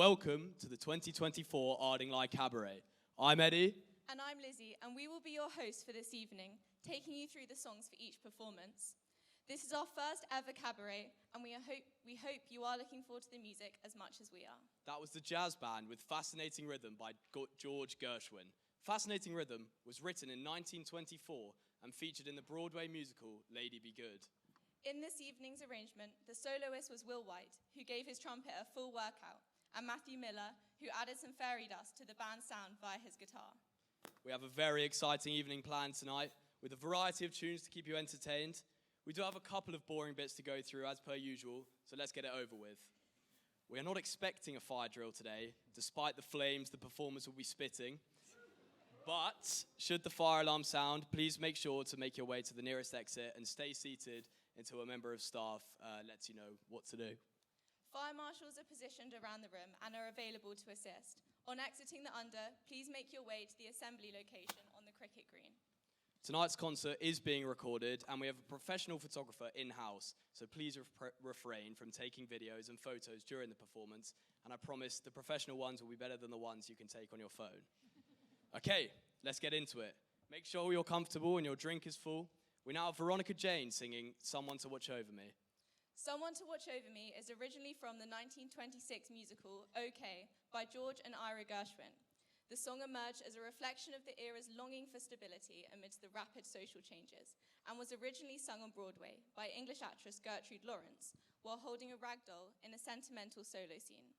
welcome to the 2024 Ardingly Cabaret. I'm Eddie. And I'm Lizzie, and we will be your hosts for this evening, taking you through the songs for each performance. This is our first ever cabaret, and we hope you are looking forward to the music as much as we are. That was the jazz band with Fascinating Rhythm by George Gershwin. Fascinating Rhythm was written in 1924 and featured in the Broadway musical Lady Be Good. In this evening's arrangement, the soloist was Will White, who gave his trumpet a full workout, and Matthew Miller, who added some fairy dust to the band's sound via his guitar. We have a very exciting evening planned tonight with a variety of tunes to keep you entertained. We do have a couple of boring bits to go through as per usual, so let's get it over with. We are not expecting a fire drill today, despite the flames the performers will be spitting. But should the fire alarm sound, please make sure to make your way to the nearest exit and stay seated until a member of staff lets you know what to do. Fire marshals are positioned around the room and are available to assist. On exiting the under, please make your way to the assembly location on the cricket green. Tonight's concert is being recorded and we have a professional photographer in-house, so please refrain from taking videos and photos during the performance, and I promise the professional ones will be better than the ones you can take on your phone. Okay, let's get into it. Make sure you're comfortable and your drink is full. We now have Veronica Jane singing Someone to Watch Over Me. Someone to Watch Over Me is originally from the 1926 musical OK by George and Ira Gershwin. The song emerged as a reflection of the era's longing for stability amidst the rapid social changes and was originally sung on Broadway by English actress Gertrude Lawrence while holding a ragdoll in a sentimental solo scene.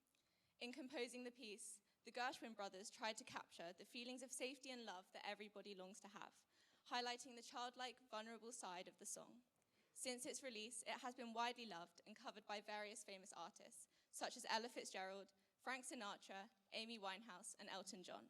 In composing the piece, the Gershwin brothers tried to capture the feelings of safety and love that everybody longs to have, highlighting the childlike, vulnerable side of the song. Since its release, it has been widely loved and covered by various famous artists, such as Ella Fitzgerald, Frank Sinatra, Amy Winehouse, and Elton John.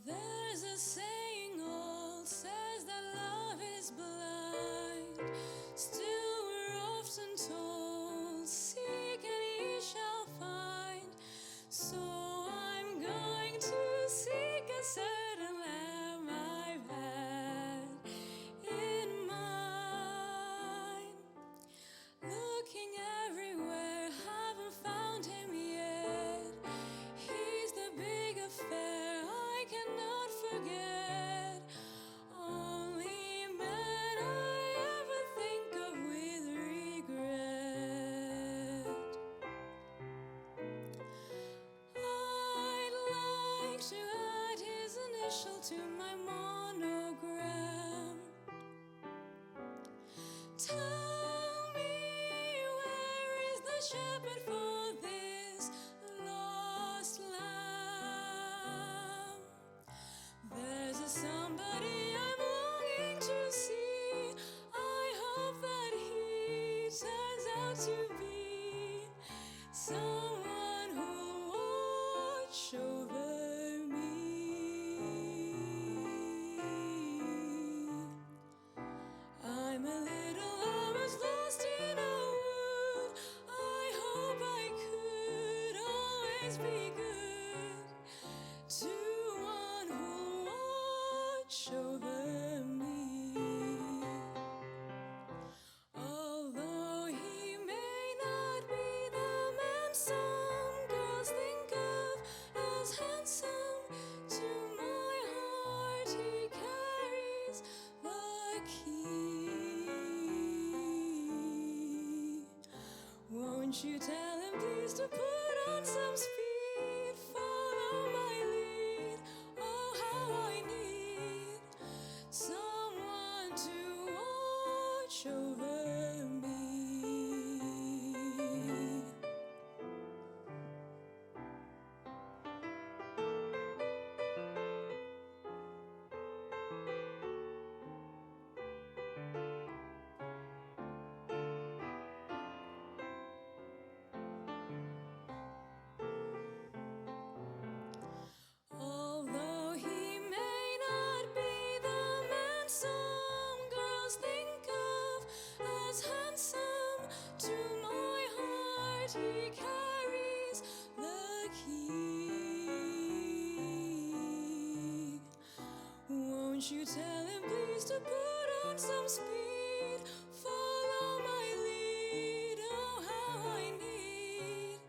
There's a saying old says that love is blind. Still we're often told, seek and ye shall find. So I'm going to seek a certain lamb I've had in mind. Looking everywhere, haven't found him yet. He's the big affair I cannot forget. Only man I ever think of with regret. I'd like to add his initial to my monogram. Tell me, where is the shepherd for this lost lamb? There's a somebody I'm longing to see. I hope that he turns out to be someone who'll watch over me. I'm a little almost lost in a wood. I hope I could always be good to one who'll watch over me. Although he may not be the man some girls think of as handsome, to my heart he carries the key. Won't you tell him please to put on some speed, follow my lead. Oh, how I need someone to watch over me. that he carries the key. Won't you tell him please to put on some speed? Follow my lead, oh how I need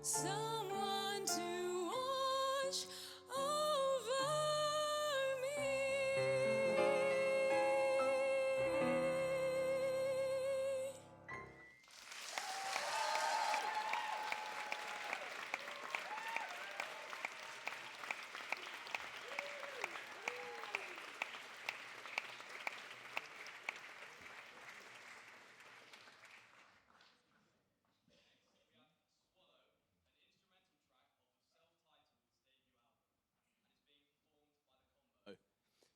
someone to watch over me.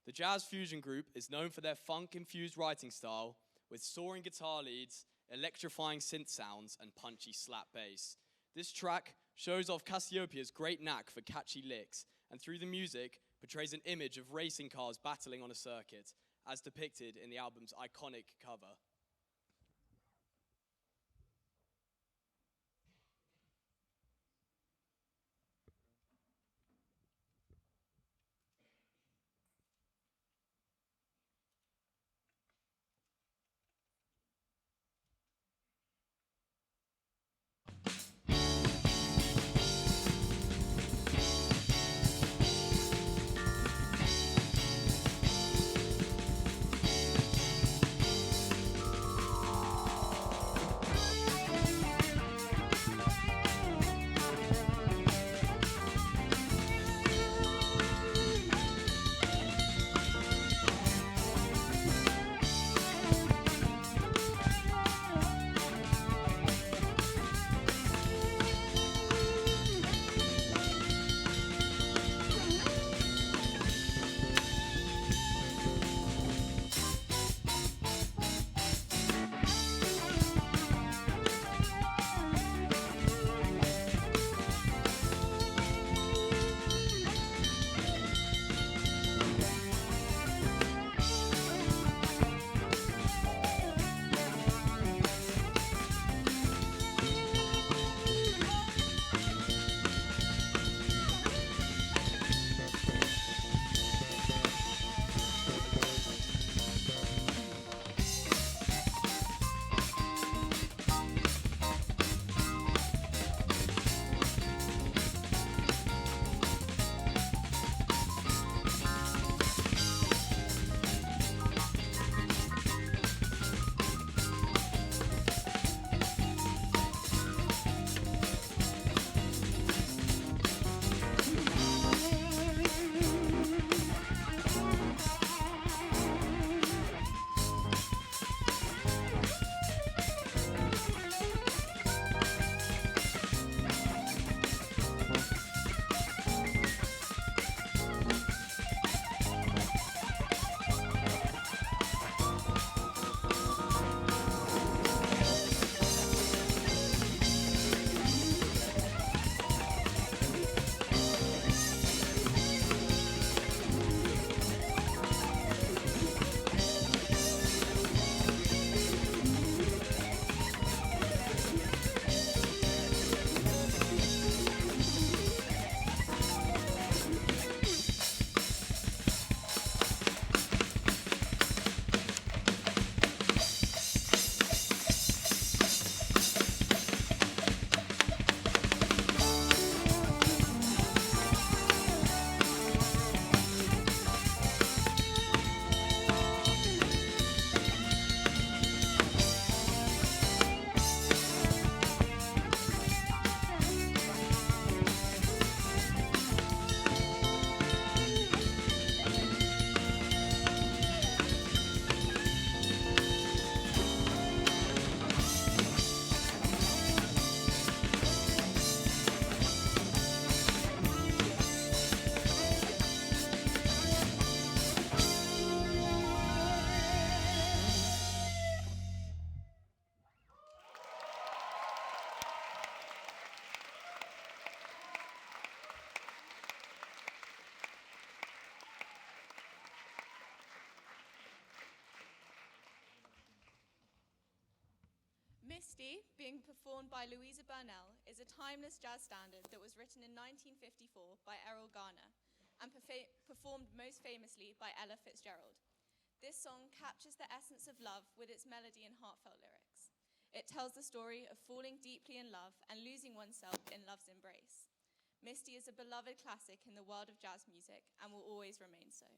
The jazz fusion group is known for their funk-infused writing style with soaring guitar leads, electrifying synth sounds, and punchy slap bass. This track shows off Casiopea's great knack for catchy licks, and through the music, portrays an image of racing cars battling on a circuit, as depicted in the album's iconic cover. performed by Louisa Burnell, is a timeless jazz standard that was written in 1954 by Errol Garner and performed most famously by Ella Fitzgerald. This song captures the essence of love with its melody and heartfelt lyrics. It tells the story of falling deeply in love and losing oneself in love's embrace. Misty is a beloved classic in the world of jazz music and will always remain so.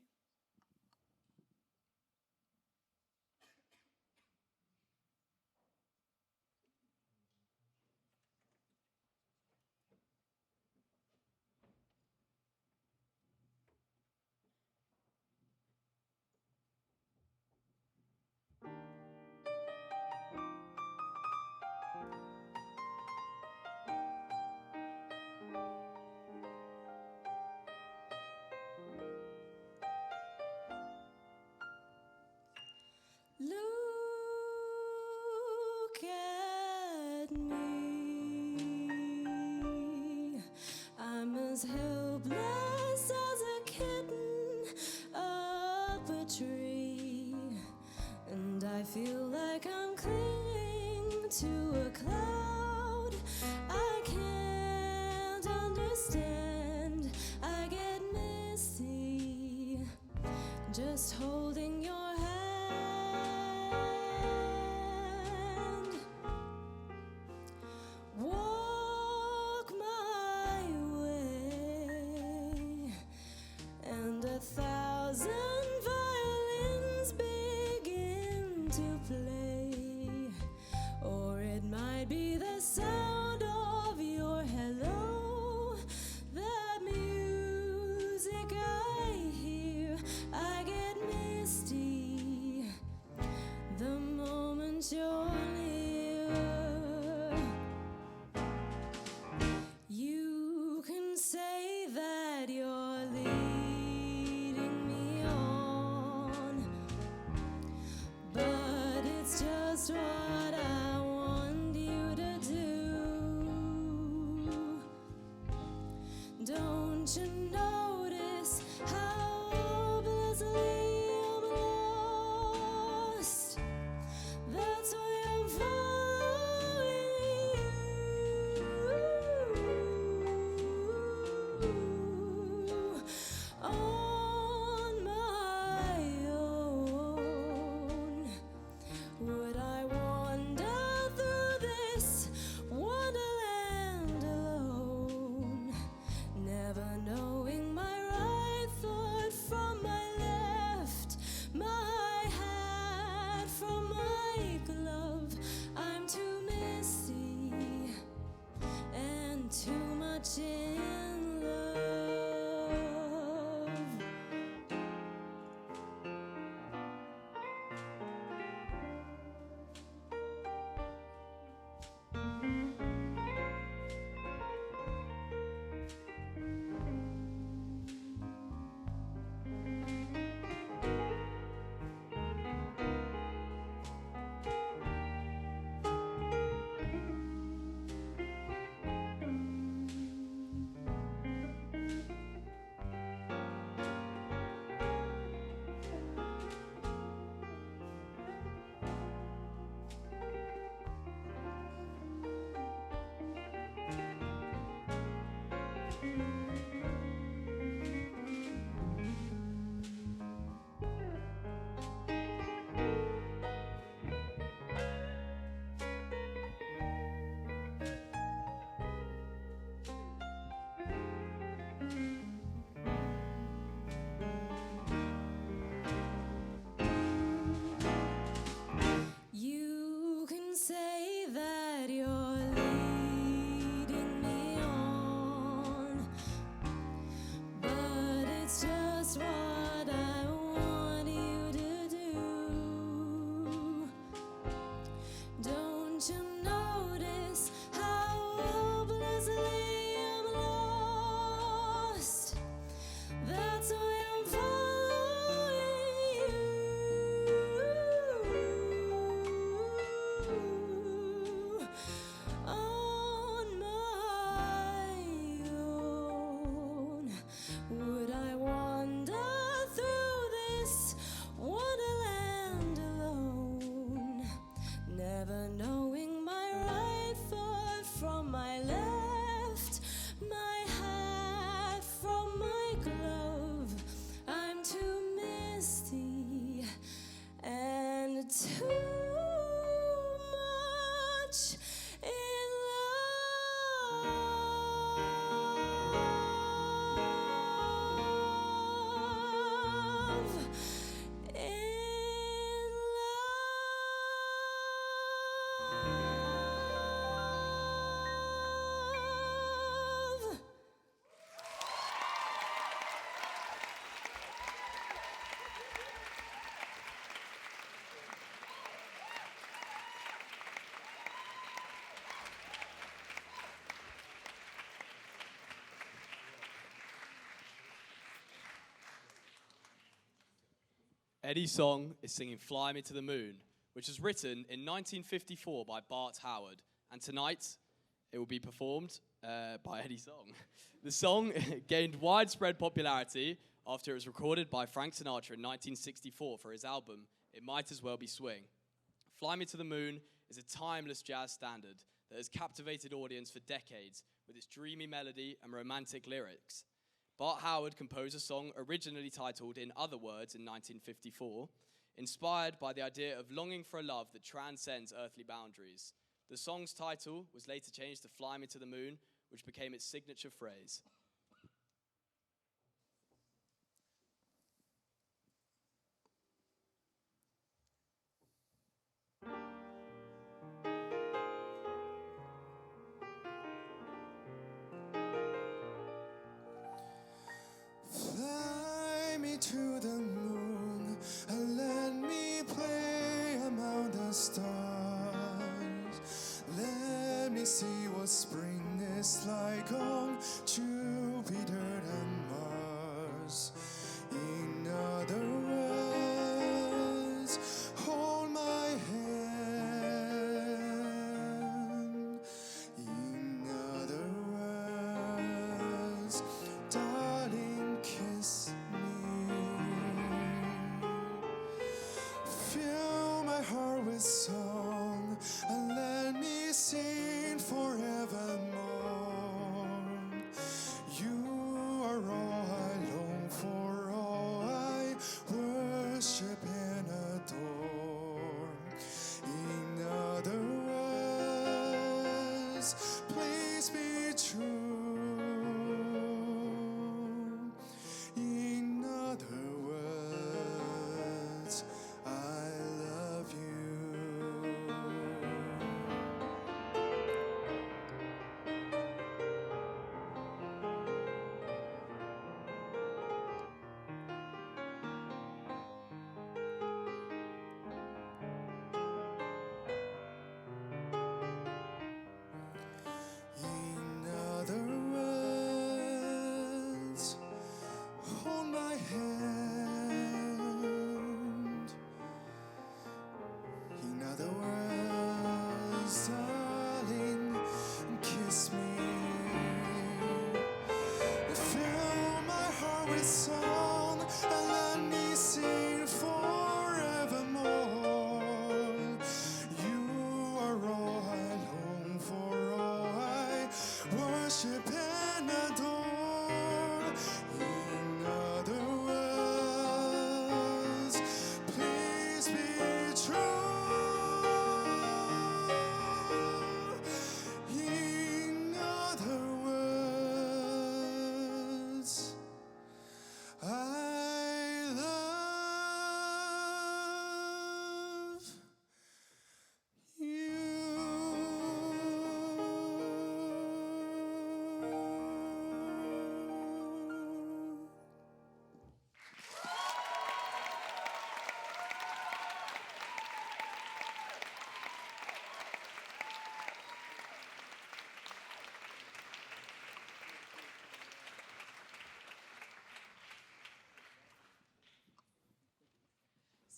Look at me. I'm as helpless as a kitten up a tree, and I feel like I'm clinging to a cloud. I can't understand. I get misty just holding your hand. Walk my way, and 1,000 violins begin to play. Or it might be the sound of your hello, that music I hear. I get misty the moment you're near. You can say that you're leading me on, but it's just what I want you to do. Don't you notice how hopelessly I'm lost? That's why I'm following you on my own. Would I wander through this wonderland alone, never knowing my right foot from my left, my hat from my glove? I'm too misty and too much in love. Eddie's song is singing Fly Me to the Moon, which was written in 1954 by Bart Howard, and tonight it will be performed by Eddie's song. The song gained widespread popularity after it was recorded by Frank Sinatra in 1964 for his album, It Might As Well Be Swing. Fly Me to the Moon is a timeless jazz standard that has captivated audience for decades with its dreamy melody and romantic lyrics. Bart Howard composed a song originally titled In Other Words in 1954, inspired by the idea of longing for a love that transcends earthly boundaries. The song's title was later changed to Fly Me to the Moon, which became its signature phrase. Fly me to the moon and let me play among the stars. Let me see what spring is like on Jupiter and Mars. In other words, hold my hand. In other words, darling, kiss me. Fill my heart with song and let me sing forevermore. You are all I long for, all I worship and adore. In other words, please be true. In other words, I love you. In other words, hold my hand. In other words, darling, kiss me. Fill my heart with song and let me sing forevermore. You are all I long for, all I worship and adore. In other words, please be true. In other words, I love you.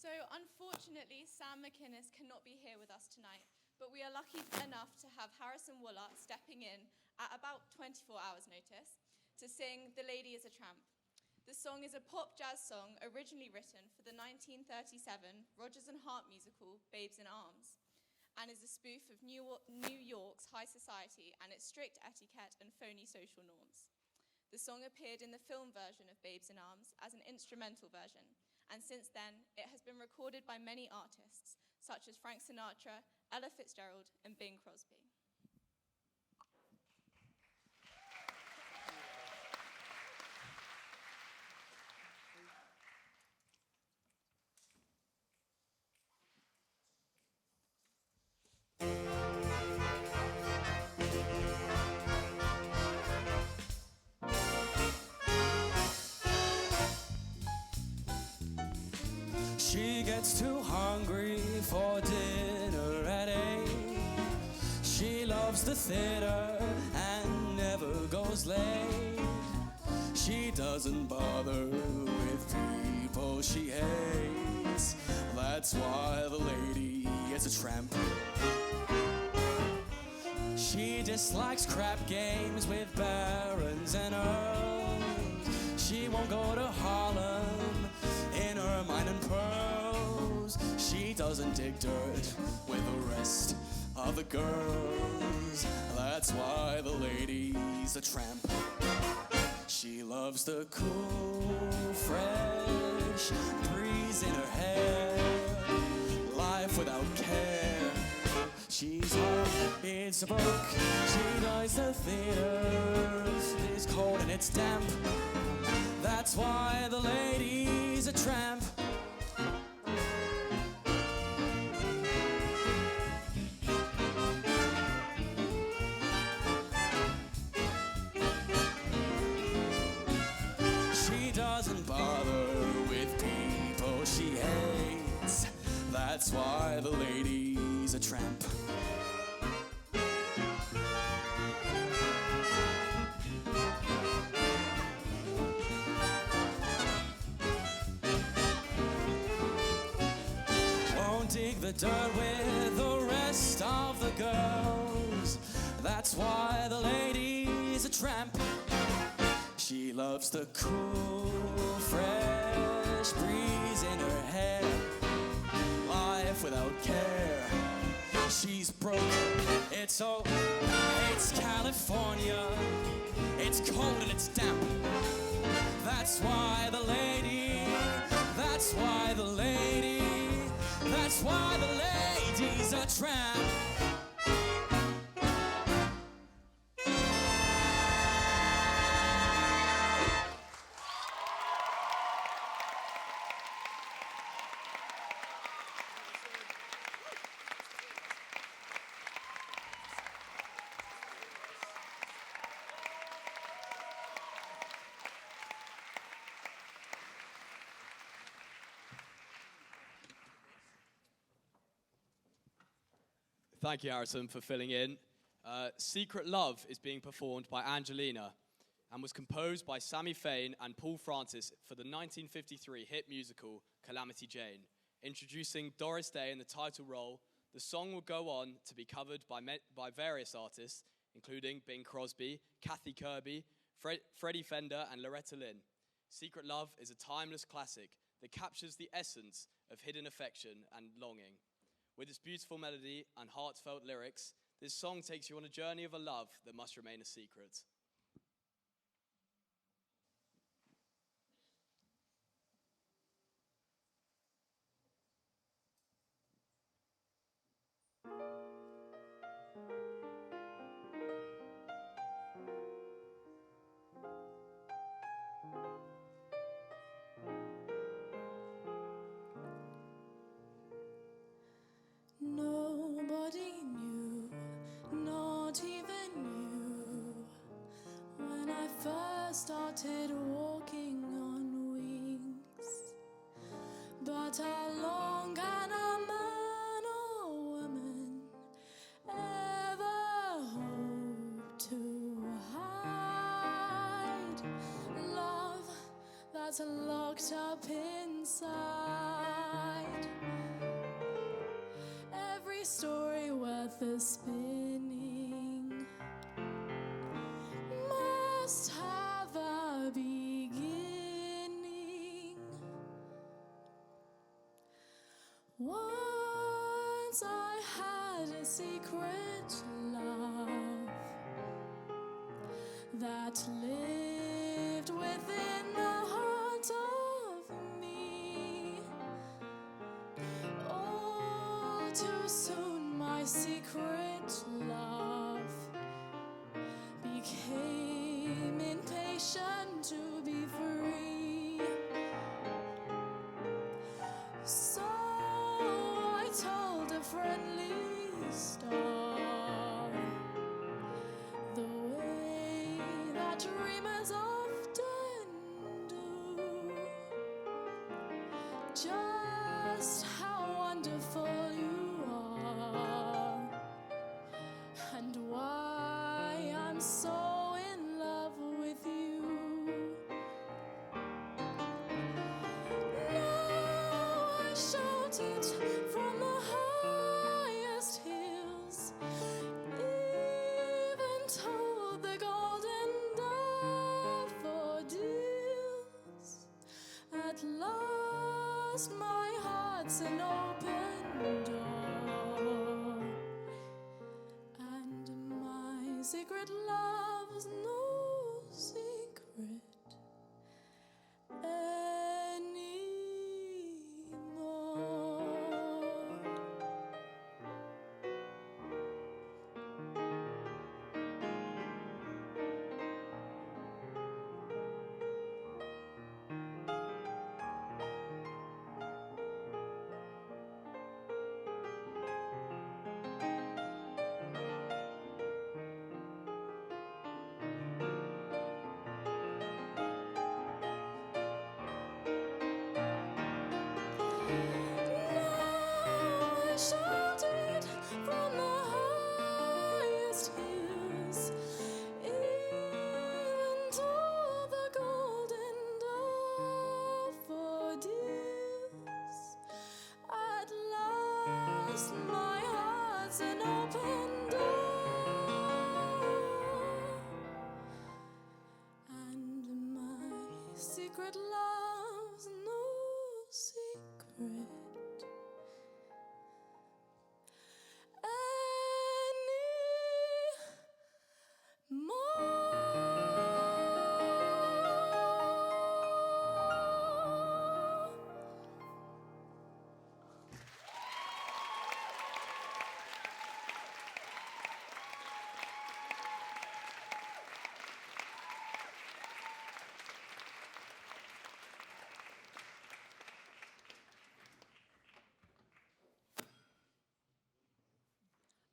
So, unfortunately, Sam McInnes cannot be here with us tonight, but we are lucky enough to have Harrison Woolart stepping in at about 24 hours' notice to sing The Lady is a Tramp. The song is a pop jazz song originally written for the 1937 Rodgers and Hart musical Babes in Arms, and is a spoof of New York's high society and its strict etiquette and phony social norms. The song appeared in the film version of Babes in Arms as an instrumental version, and since then, it has been recorded by many artists, such as Frank Sinatra, Ella Fitzgerald, and Bing Crosby. She gets too hungry for dinner at 8. She loves the theater and never goes late. She doesn't bother with people she hates. hates. That's why the lady is a tramp. She dislikes crap games with barons and earls. She won't go to Harlem in ermine and pearls. She doesn't dig dirt with the rest of the girls. That's why the lady's a tramp. She loves the cool, fresh breeze in her hair, life without care. She's hot, it's a book, she likes the theater. It's cold and it's damp, that's why the lady's a tramp. She doesn't bother with people she hates. That's why the lady's a tramp. Won't dig the dirt with the rest of the girls. That's why the lady's a tramp. She loves the cool, fresh breeze in her hair, life without care. She's broke, it's so, it's California, it's cold and it's damp. That's why the lady, that's why the lady, that's why the lady's a tramp. Thank you, Harrison, for filling in. Secret Love is being performed by Angelina and was composed by Sammy Fain and Paul Francis for the 1953 hit musical Calamity Jane. Introducing Doris Day in the title role, the song will go on to be covered by various artists, including Bing Crosby, Kathy Kirby, Freddie Fender, and Loretta Lynn. Secret Love is a timeless classic that captures the essence of hidden affection and longing. With its beautiful melody and heartfelt lyrics, this song takes you on a journey of a love that must remain a secret. Nobody knew, not even you, when I first started walking on wings. But how long can a man or woman ever hope to hide love that's locked up inside? Every story worth the spinning must have a beginning. Once I had a secret love that lived within the heart of me. All too soon my secret love became impatient to be free. So I told a friendly star the way that dreamers often do, just how wonderful you are and why I'm so in love with you. Now I heart's an open door, and my secret love's no secret anymore. Shouted from the highest hills, even to the golden daffodils. At last, my heart's an open door, and my secret love's no secret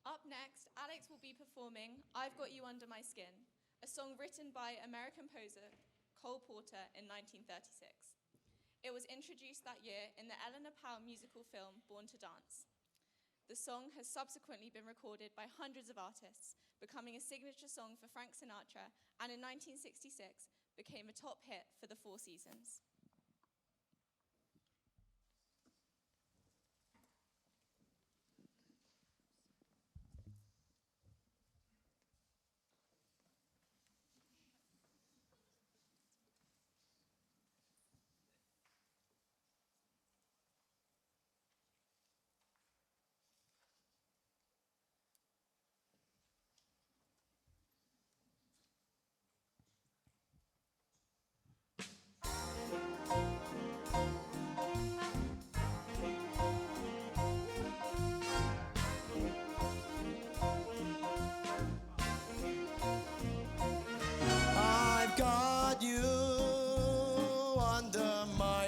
Up next, Alex will be performing I've Got You Under My Skin, a song written by American composer Cole Porter in 1936. It was introduced that year in the Eleanor Powell musical film Born to Dance. The song has subsequently been recorded by hundreds of artists, becoming a signature song for Frank Sinatra, and in 1966 became a top hit for the Four Seasons.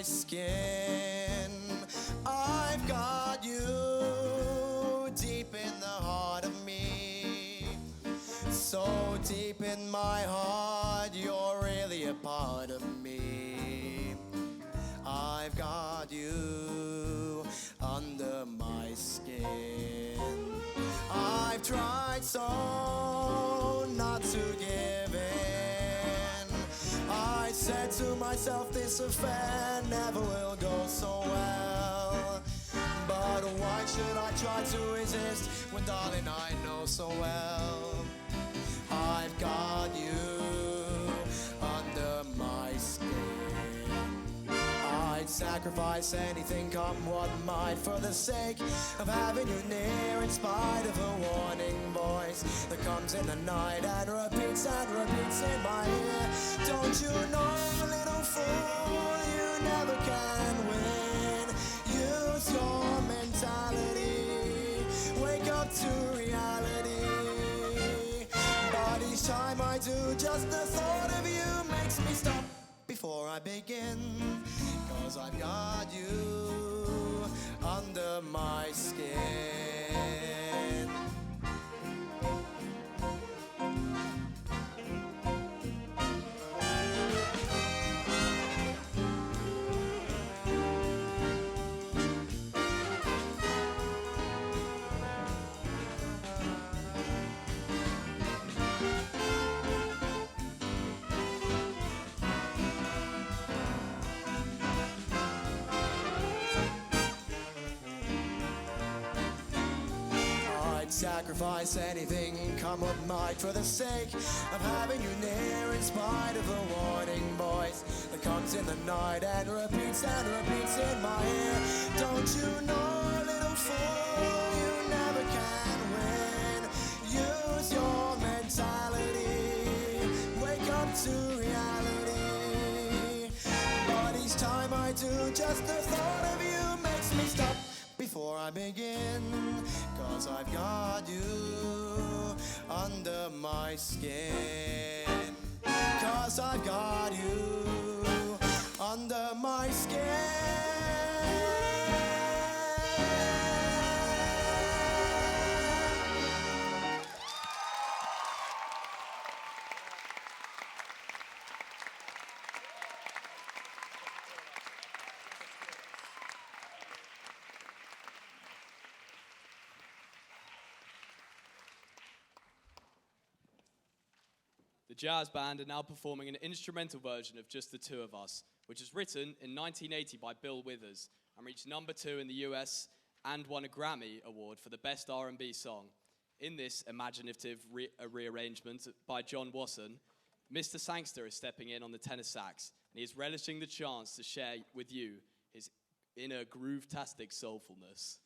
Skin. I've got you deep in the heart of me, so deep in my heart you're really a part of me. I've got you under my skin. I've tried so not to give in. I said to myself, this affair never will go so well. But why should I try to resist when, darling, I know so well I've got you under my skin. I'd sacrifice anything, come what might, for the sake of having you near, in spite of a warning voice that comes in the night and repeats in my ear. Don't you know, little fool, you never can win. Use your mentality, wake up to reality. But each time I do, just the thought of you makes me stop before I begin. 'Cause I've got you under my skin. sacrifice anything, come what might, for the sake of having you near, in spite of the warning voice that comes in the night and repeats in my ear. Don't you know, little fool, you never can win. Use your mentality, wake up to reality. But each time I do, just the thought of you makes me stop before I begin. 'Cause I've got you under my skin. 'Cause I've got you under my skin. The jazz band are now performing an instrumental version of Just the Two of Us, which was written in 1980 by Bill Withers and reached #2 in the US and won a Grammy Award for the Best R&B Song. In this imaginative rearrangement by John Wasson, Mr. Sangster is stepping in on the tenor sax, and he is relishing the chance to share with you his inner groove-tastic soulfulness.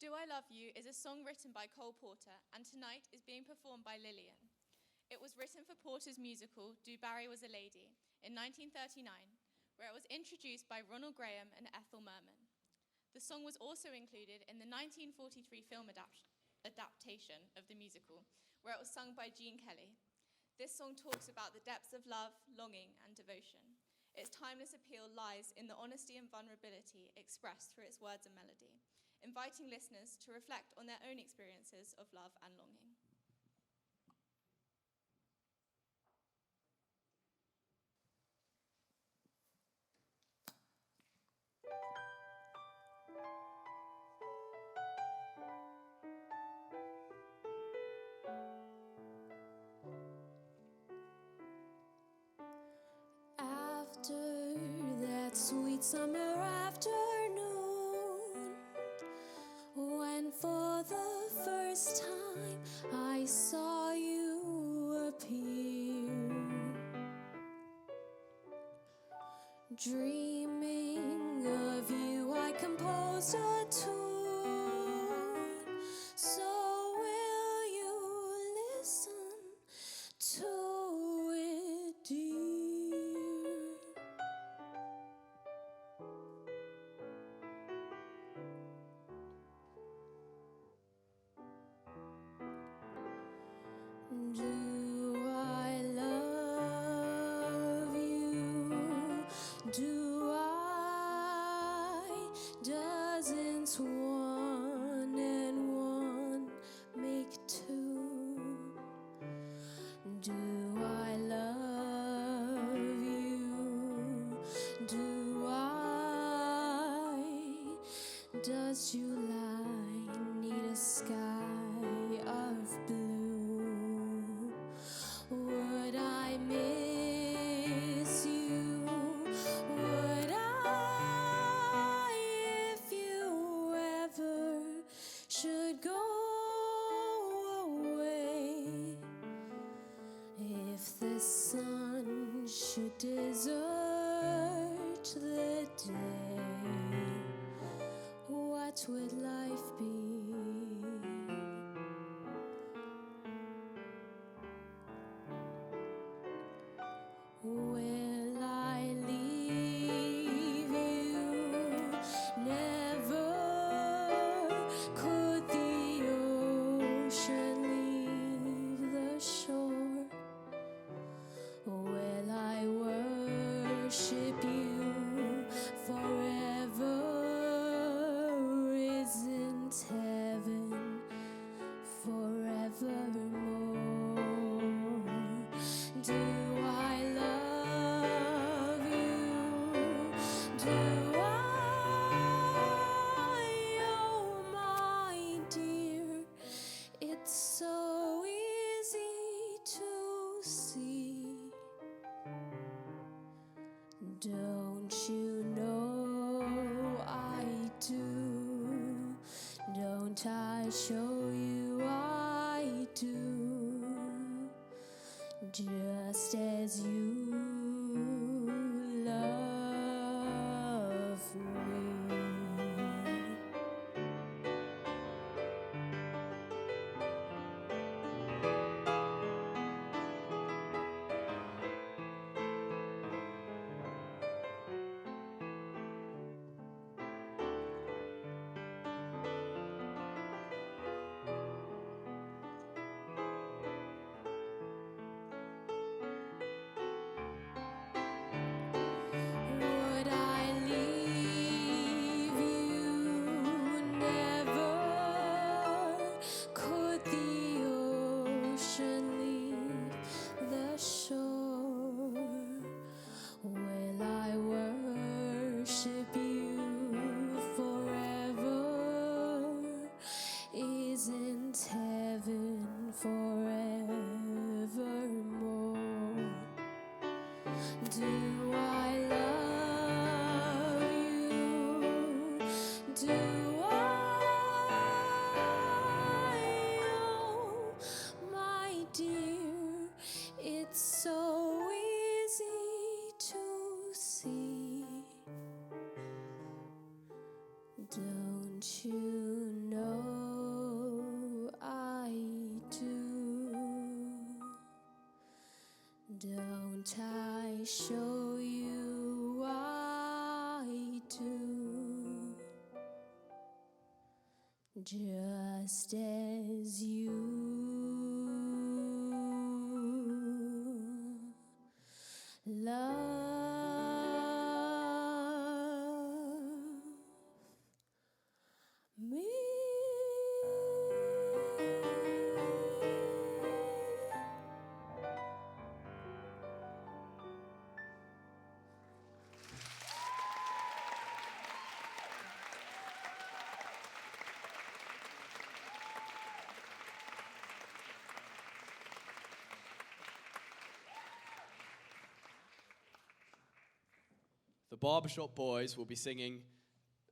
Do I Love You is a song written by Cole Porter and tonight is being performed by Lillian. It was written for Porter's musical, Do Barry Was a Lady, in 1939, where it was introduced by Ronald Graham and Ethel Merman. The song was also included in the 1943 film adaptation of the musical, where it was sung by Gene Kelly. This song talks about the depths of love, longing, and devotion. Its timeless appeal lies in the honesty and vulnerability expressed through its words and melody, inviting listeners to reflect on their own experiences of love and longing. After that sweet summer afternoon, when for the first time I saw you appear, dreaming of you I composed a tune. So will you listen to it, dear? Do I love you? Do I? Doesn't one and one make two? Do I love you? Do I? Does July need a sky of blue? Would I miss you? Would I, if you ever should go away? If the sun should desert the day, what would life be? Will I leave you? Never could the ocean leave the shore. Will I worship you forever? Isn't heaven forevermore? Do I love you? Do I? Oh, my dear, it's so easy to see. Don't you know I do? Don't I show you I do? Just as you love me. Would I leave you? Never could the ocean leave the shore. Will I worship you forever? Isn't heaven forevermore? Do I love you? Do I? Oh, my dear, it's so easy to see. Don't you know show you I do, just as you love me. The Barbershop Boys will be singing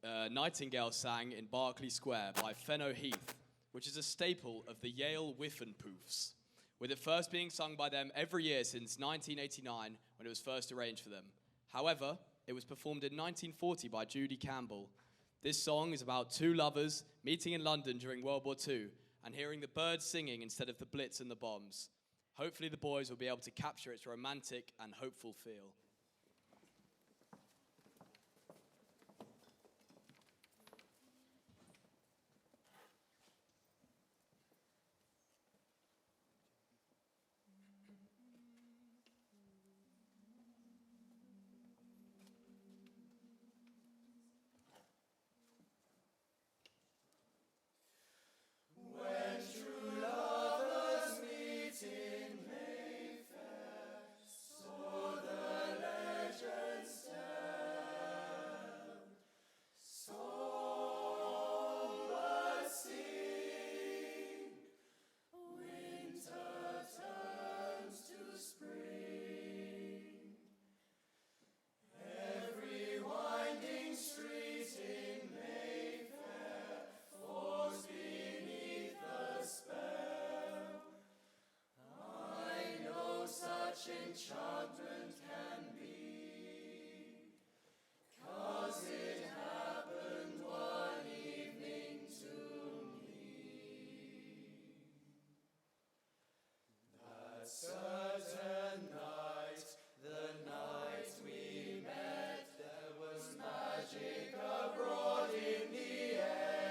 Nightingale Sang in Berkley Square by Fenno Heath, which is a staple of the Yale Whiffenpoofs, with it first being sung by them every year since 1989 when it was first arranged for them. However, it was performed in 1940 by Judy Campbell. This song is about two lovers meeting in London during World War II and hearing the birds singing instead of the Blitz and the bombs. Hopefully the boys will be able to capture its romantic and hopeful feel. Enchantment can be, 'cause it happened one evening to me. That certain night, the night we met, there was magic abroad in the air.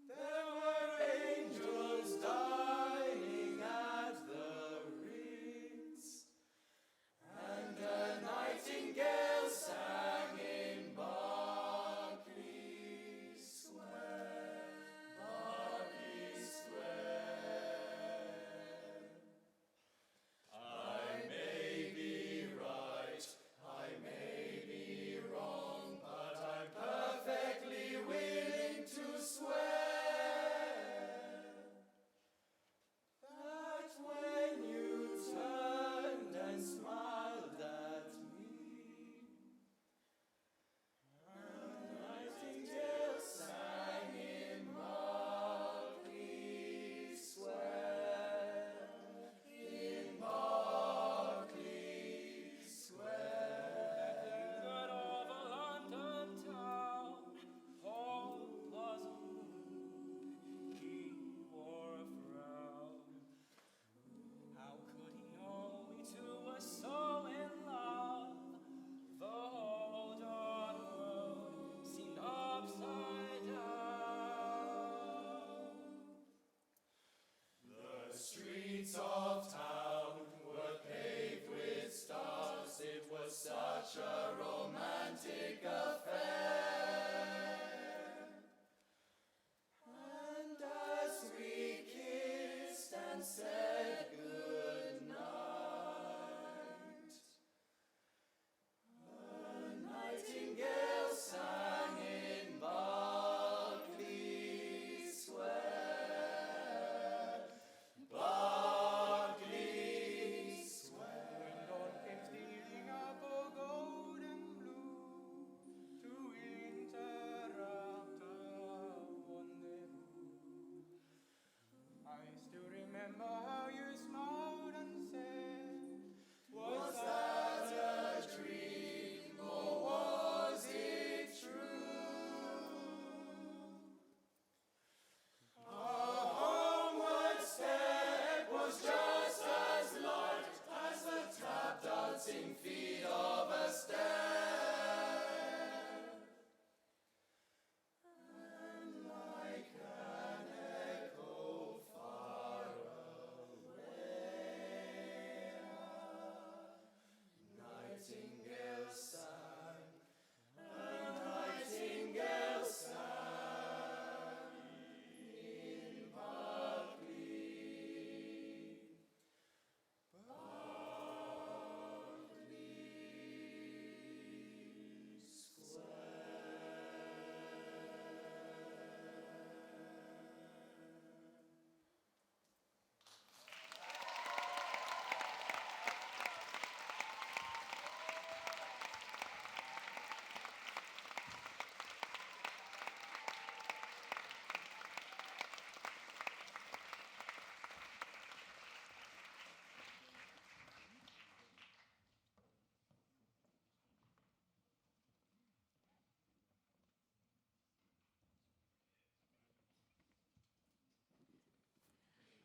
There were angels dining at the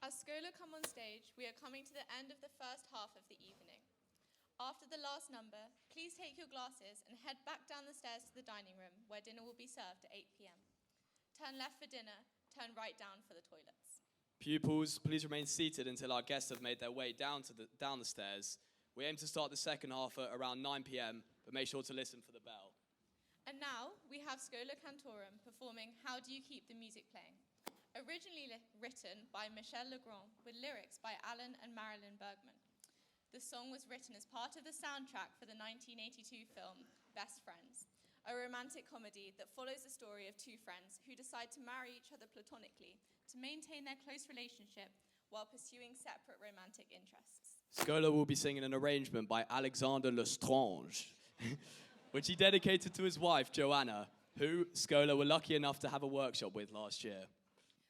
As Schola come on stage, we are coming to the end of the first half of the evening. After the last number, please take your glasses and head back down the stairs to the dining room where dinner will be served at 8 p.m. Turn left for dinner, turn right down for the toilets. Pupils, please remain seated until our guests have made their way down the stairs. We aim to start the second half at around 9 p.m, but make sure to listen for the bell. And now we have Schola Cantorum performing How Do You Keep the Music Playing? Originally written by Michel Legrand with lyrics by Alan and Marilyn Bergman. The song was written as part of the soundtrack for the 1982 film Best Friends, a romantic comedy that follows the story of two friends who decide to marry each other platonically to maintain their close relationship while pursuing separate romantic interests. Schola will be singing an arrangement by Alexandre Lestrange, which he dedicated to his wife, Joanna, who Schola were lucky enough to have a workshop with last year.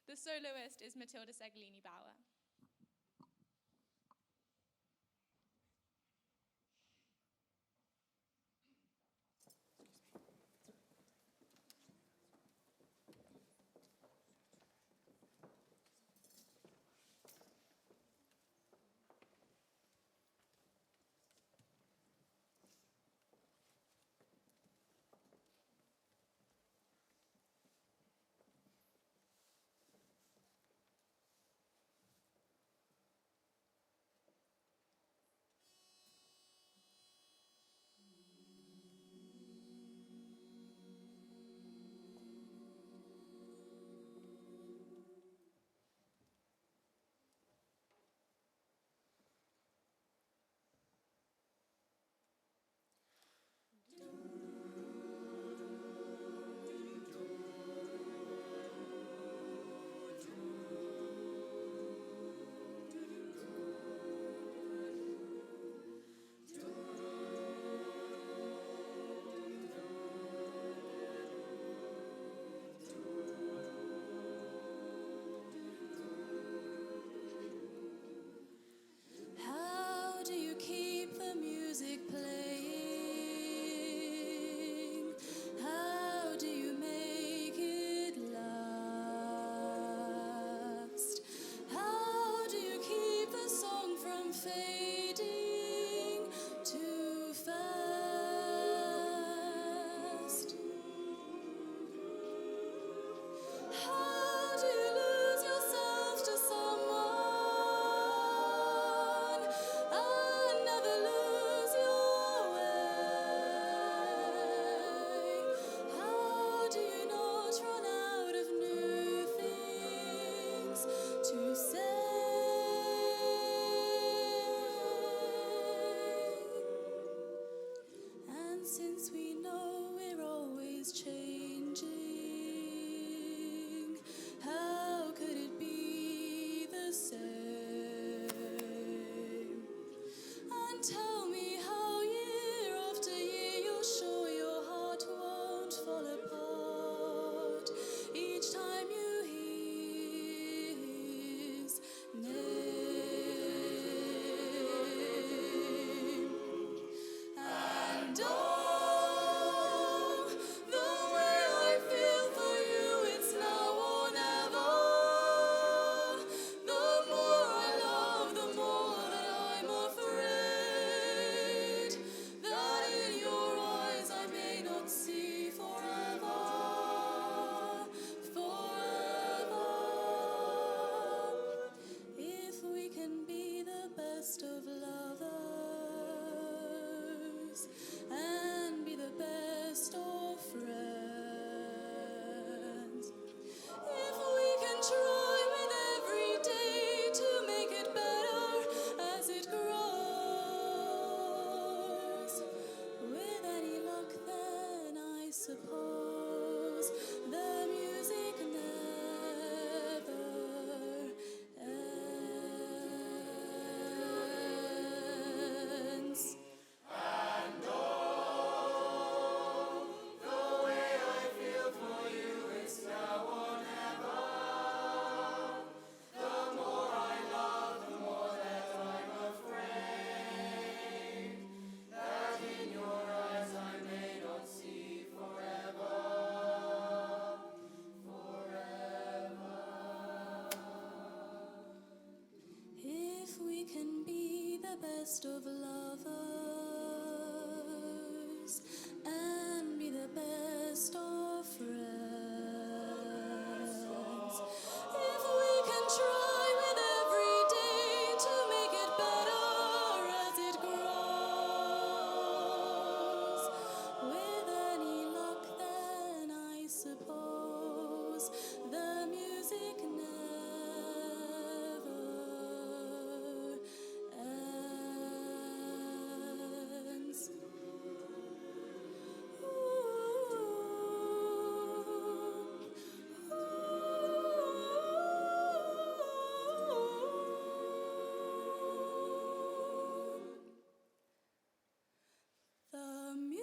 The soloist is Matilda Seglini Bauer. How do you keep the music playing? How do you make it last? How do you keep the song from fading too fast? How do you lose yourself to someone and never lose your of lovers and be the best of friends. If we can try with every day to make it better as it grows, with any luck then I suppose the music never ends. The music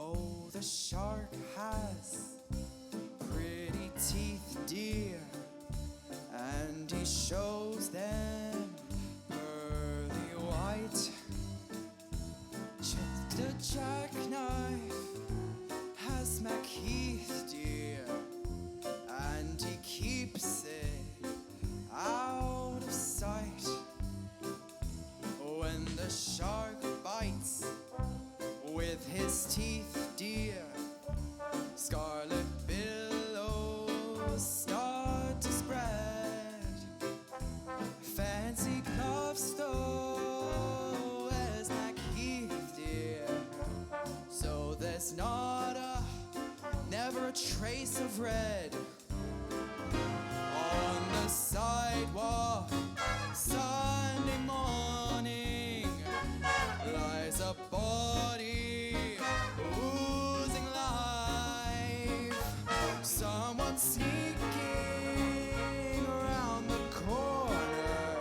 Oh, the shark has pretty teeth, dear, and he shows them pearly white. Just a jackknife has Macheath, dear, and he keeps it out of sight. When the shark bites with his teeth, dear, scarlet billows start to spread. Fancy gloves though as Macheath, dear, so there's never a trace of red. On the sidewalk Sunday morning lies a body oozing life. Someone sneaking around the corner.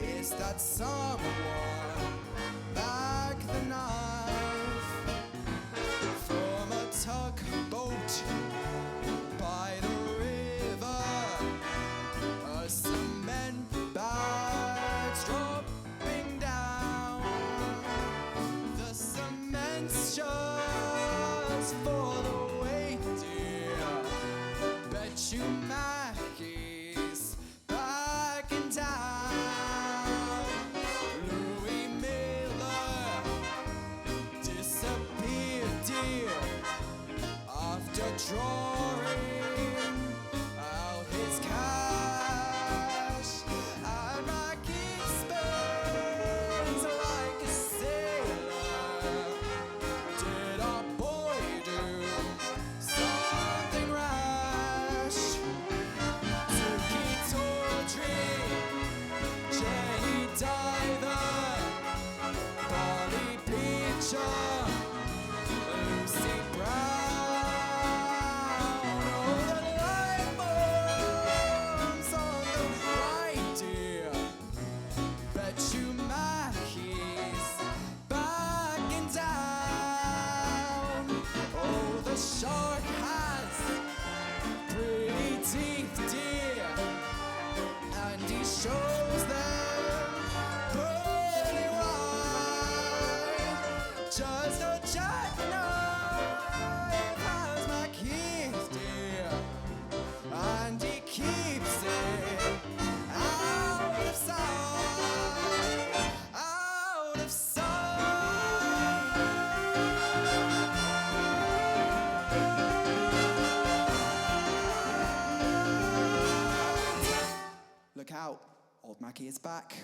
Is that someone back the knife from a tugboat by the river? A cement bag's dropping down. The cement's just for the weight, dear. Bet you Mackey's back in town. Louis Miller disappeared, dear, after drawing out his cash. And Mackey spends like a sailor. Did our boy do something rash? Tookie Tawdry, Jenny Diver, Polly Beecher, Lucy Brown. Oh, the light bulbs on the right, dear. Bet you Mackey's back in town. Oh, the shark has pretty teeth, dear, and he shows them pearly white. Just a jackknife has Macheath, dear, and he keeps it out of sight, out of sight. Look out, old Mackey is back.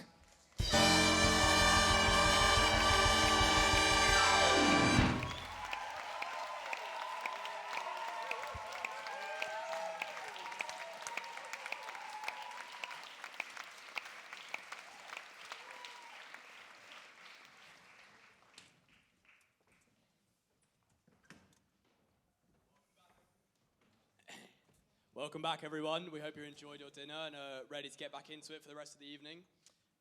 Welcome back, everyone. We hope you enjoyed your dinner and are ready to get back into it for the rest of the evening.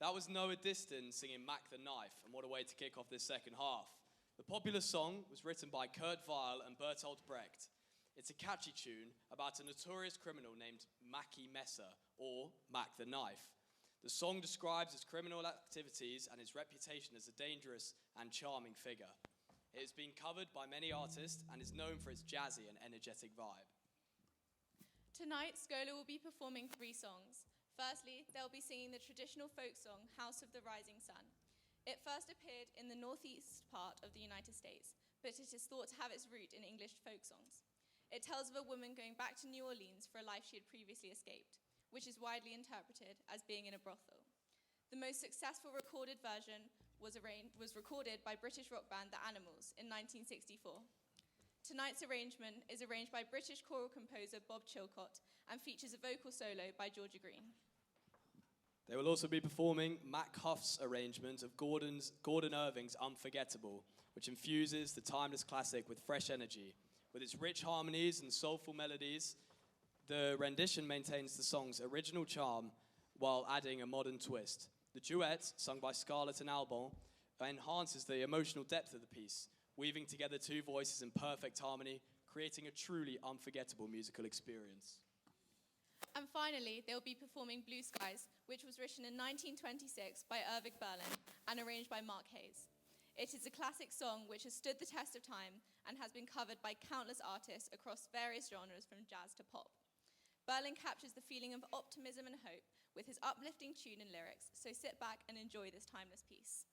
That was Noah Diston singing Mac the Knife, and what a way to kick off this second half. The popular song was written by Kurt Weill and Bertolt Brecht. It's a catchy tune about a notorious criminal named Mackie Messer, or Mac the Knife. The song describes his criminal activities and his reputation as a dangerous and charming figure. It has been covered by many artists and is known for its jazzy and energetic vibe. Tonight, Schola will be performing 3 songs. Firstly, they'll be singing the traditional folk song, House of the Rising Sun. It first appeared in the northeast part of the United States, but it is thought to have its root in English folk songs. It tells of a woman going back to New Orleans for a life she had previously escaped, which is widely interpreted as being in a brothel. The most successful recorded version was recorded by British rock band The Animals in 1964. Tonight's arrangement is arranged by British choral composer Bob Chilcott and features a vocal solo by Georgia Green. They will also be performing Mac Huff's arrangement of Gordon Irving's Unforgettable, which infuses the timeless classic with fresh energy. With its rich harmonies and soulful melodies, the rendition maintains the song's original charm while adding a modern twist. The duet, sung by Scarlett and Alban, enhances the emotional depth of the piece, weaving together 2 voices in perfect harmony, creating a truly unforgettable musical experience. And finally, they'll be performing Blue Skies, which was written in 1926 by Irving Berlin and arranged by Mark Hayes. It is a classic song which has stood the test of time and has been covered by countless artists across various genres from jazz to pop. Berlin captures the feeling of optimism and hope with his uplifting tune and lyrics, so sit back and enjoy this timeless piece.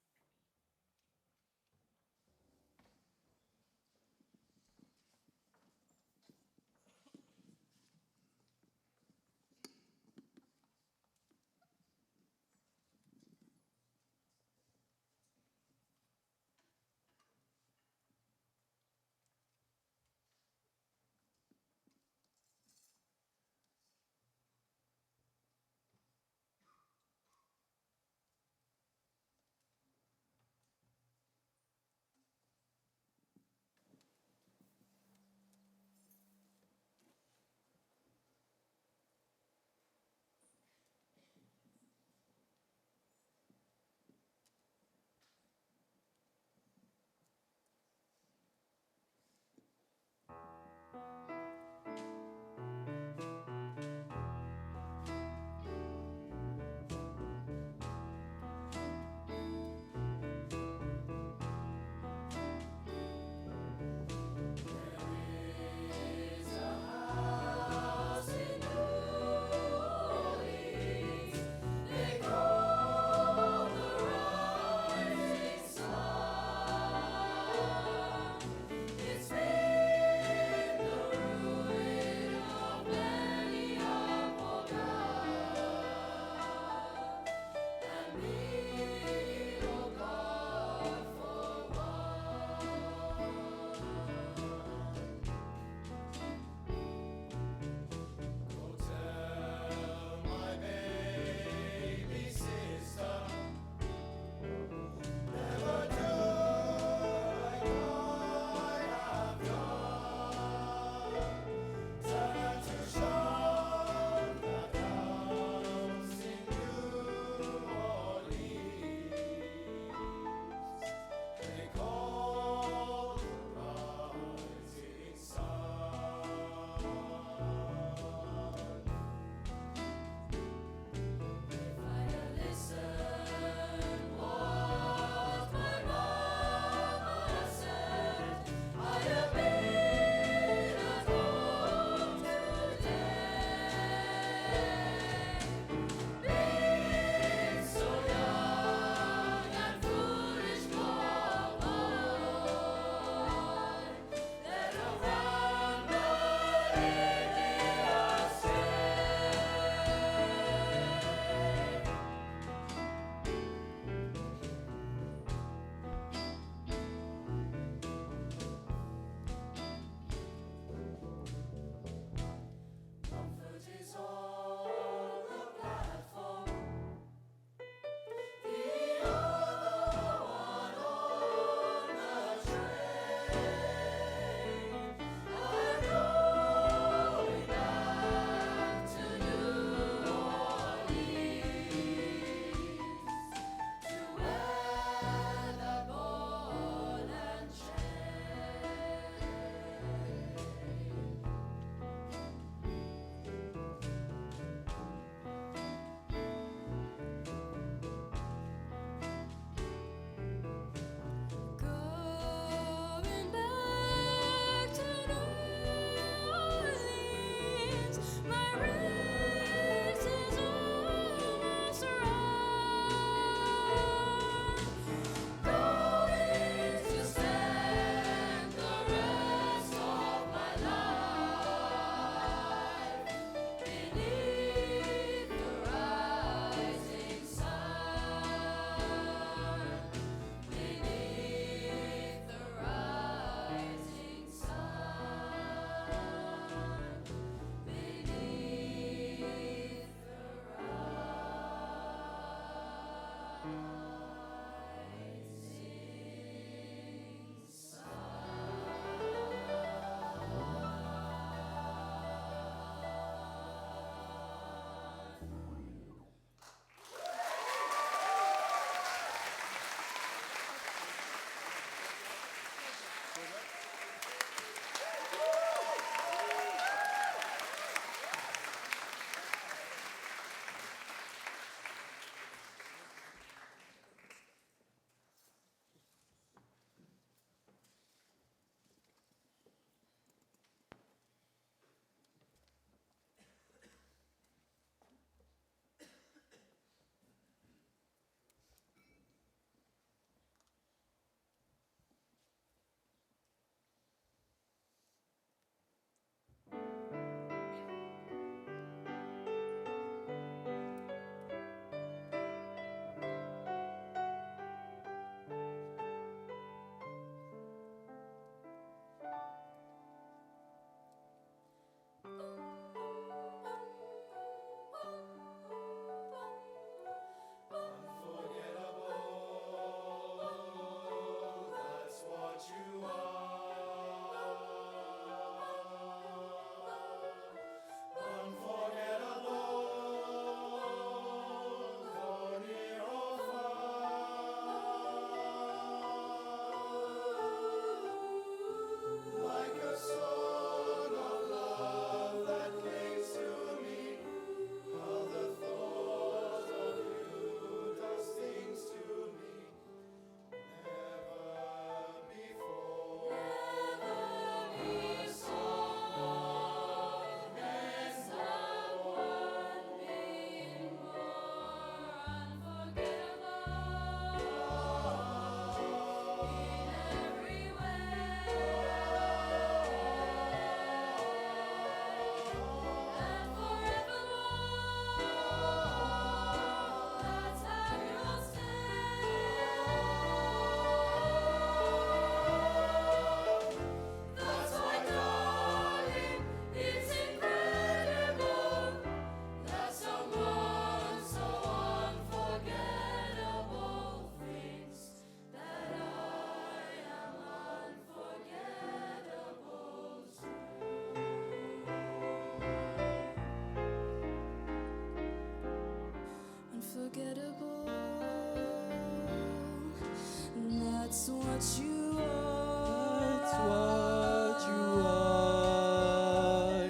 what you are. That's what you are.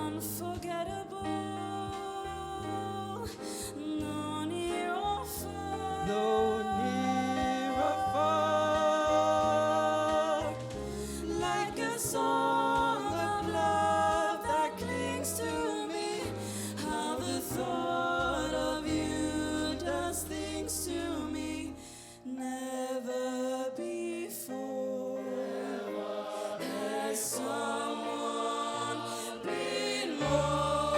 Unforgettable, no near or far. No near or far. Like a song of love that clings to me. How the thought of you does things to me. Never before has someone been more.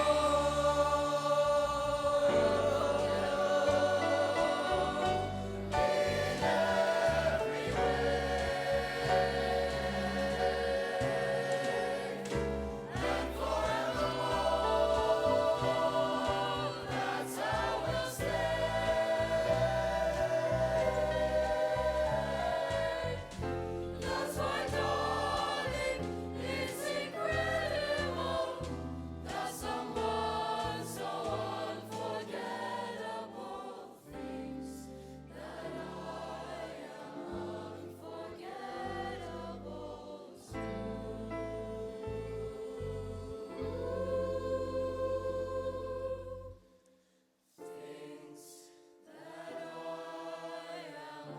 That's why, darling, it's incredible that someone so unforgettable thinks that I am unforgettable thinks that I am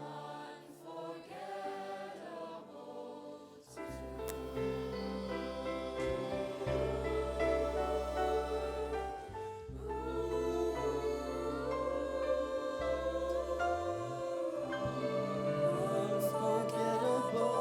unforgettable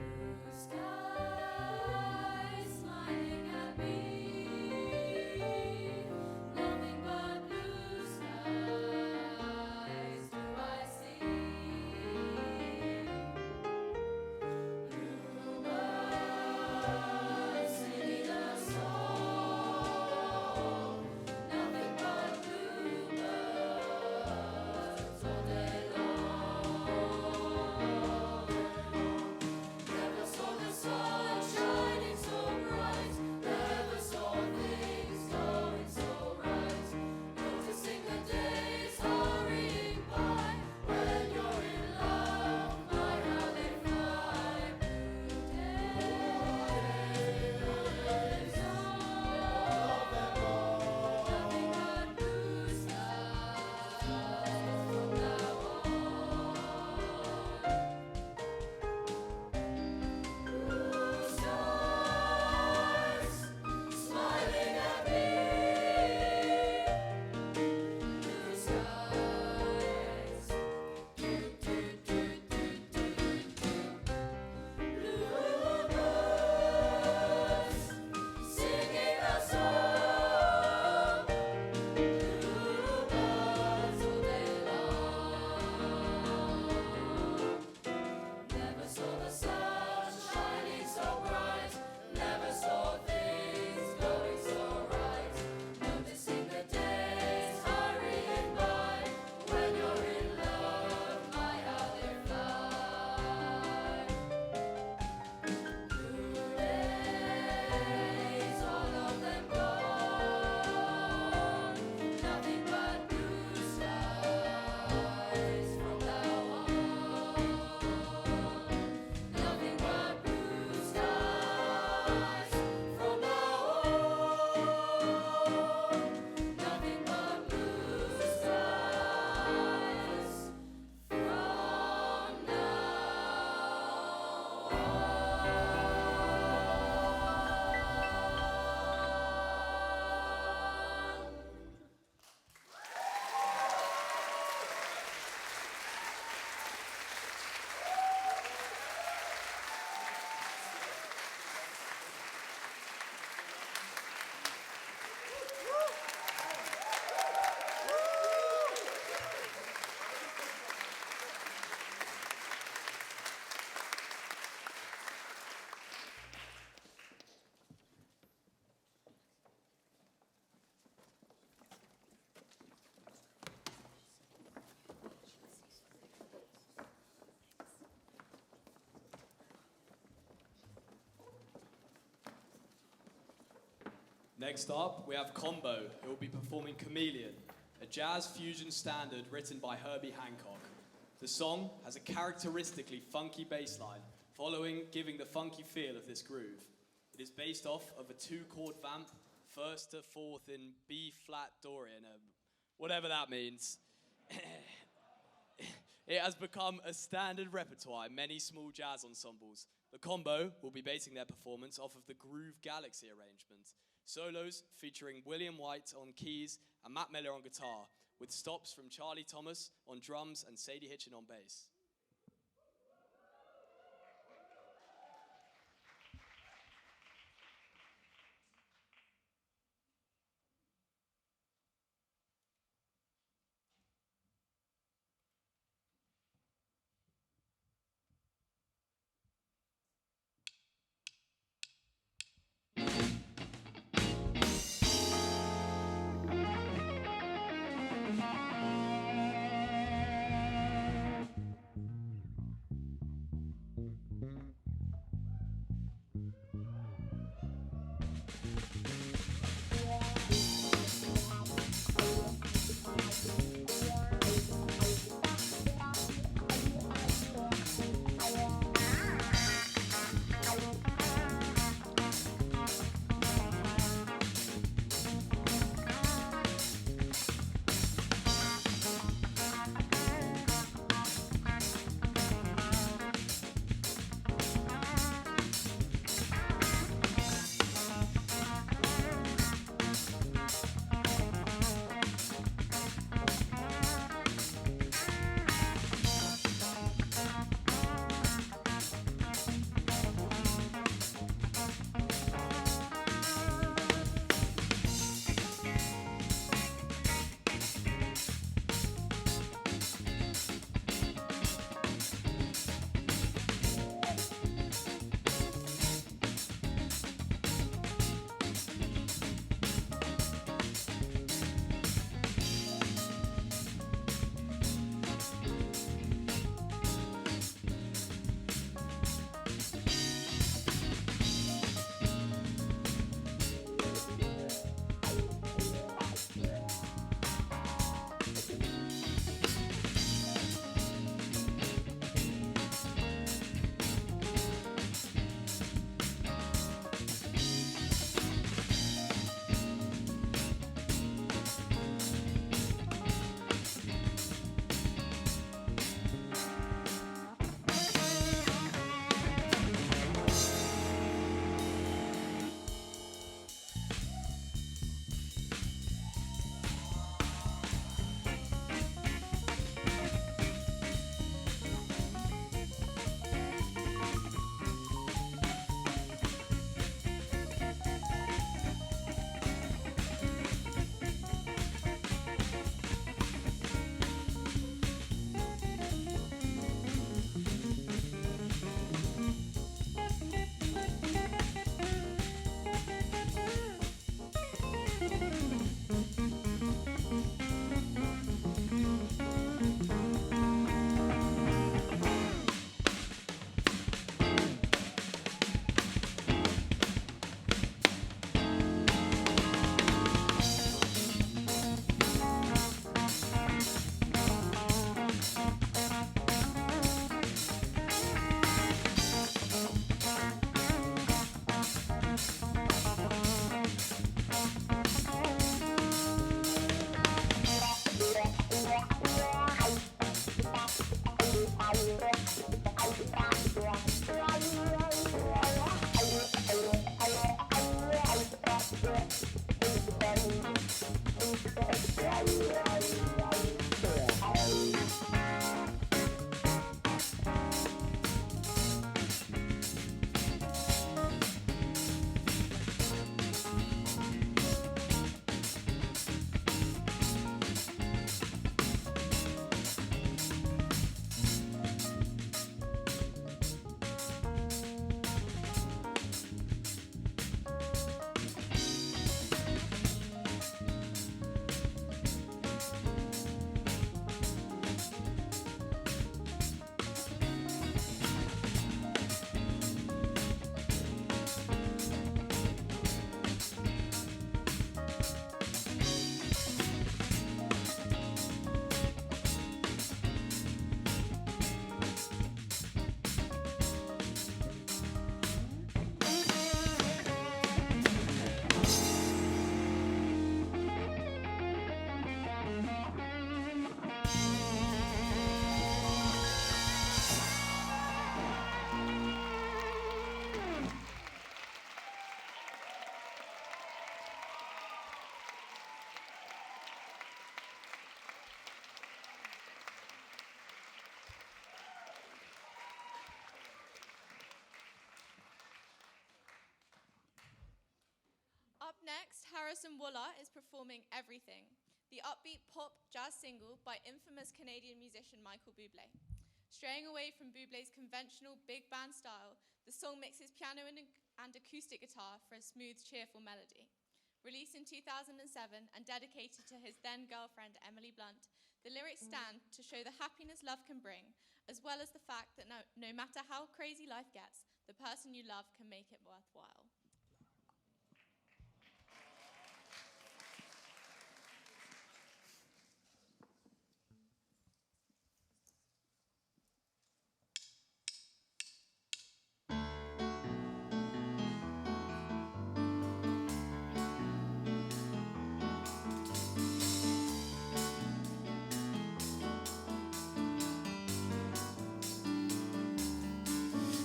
Blue skies smiling at me, nothing but blue skies do I see. Bluebirds singing a song, nothing but bluebirds all day long. Never saw the sun shining so bright. Never saw things going so right. Noticing the days hurrying by. When you're in love, my how they fly. Blue days, nothing but blue skies from now on. Blue skies smiling at me. Blue skies. Bluebirds singing a song. Bluebirds all day long. Never saw the sun shining so bright. Never saw things going so right. Noticing the days hurrying by. When you're in love, my how they fly. Blue days, all of them gone. Nothing but blue skies from now on. Nothing but blue skies from now on. Nothing but blue skies Next up, we have Combo, who will be performing Chameleon, a jazz fusion standard written by Herbie Hancock. The song has a characteristically funky bass line, giving the funky feel of this groove. It is based off of a 2-chord vamp, 1st to 4th in B-flat Dorian, whatever that means. It has become a standard repertoire in many small jazz ensembles. The Combo will be basing their performance off of the Groove Galaxy arrangement. Solos featuring William White on keys and Matt Miller on guitar, with stops from Charlie Thomas on drums and Sadie Hitchin on bass. Morrison Waller is performing Everything, the upbeat pop jazz single by infamous Canadian musician Michael Bublé. Straying away from Bublé's conventional big band style, the song mixes piano and acoustic guitar for a smooth, cheerful melody. Released in 2007 and dedicated to his then-girlfriend Emily Blunt, the lyrics stand to show the happiness love can bring, as well as the fact that no matter how crazy life gets, the person you love can make it worthwhile.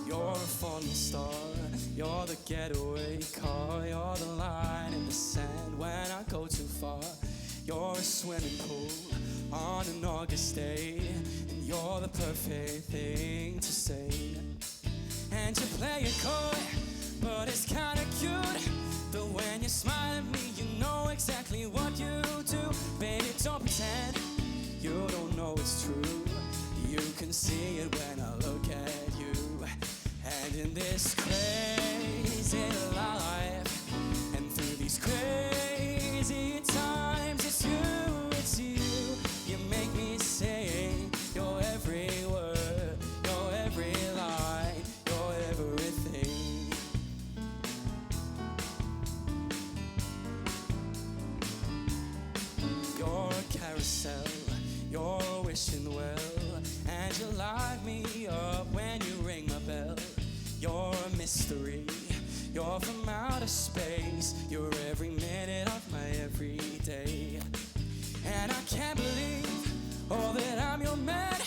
You're a falling star, you're the getaway car, you're the line in the sand when I go too far. You're a swimming pool on an August day, and you're the perfect thing to say. And you play it coy, but it's kinda cute. But when you smile at me, you know exactly what you do. Baby, don't pretend you don't know it's true. You can see it when I look at you. And in this crazy life, and through these crazy times, it's you, you make me sing your every word, your every line, your everything. You're a carousel, you're a wishing well, and you light me up when you ring my bell. You're a mystery, you're from outer space, you're every minute of my everyday. And I can't believe, oh, that I'm your man,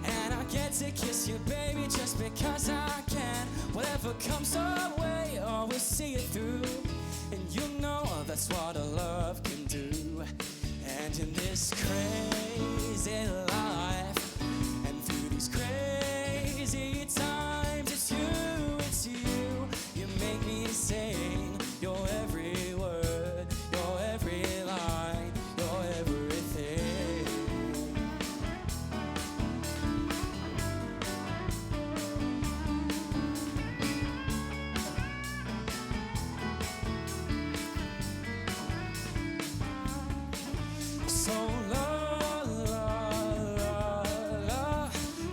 and I get to kiss you, baby, just because I can. Whatever comes our way, oh, we'll see it through, and you know that's what a love can do. And in this crazy life, and through these crazy times, it's you, you make me sing your every word, your every line, your everything. So la la la la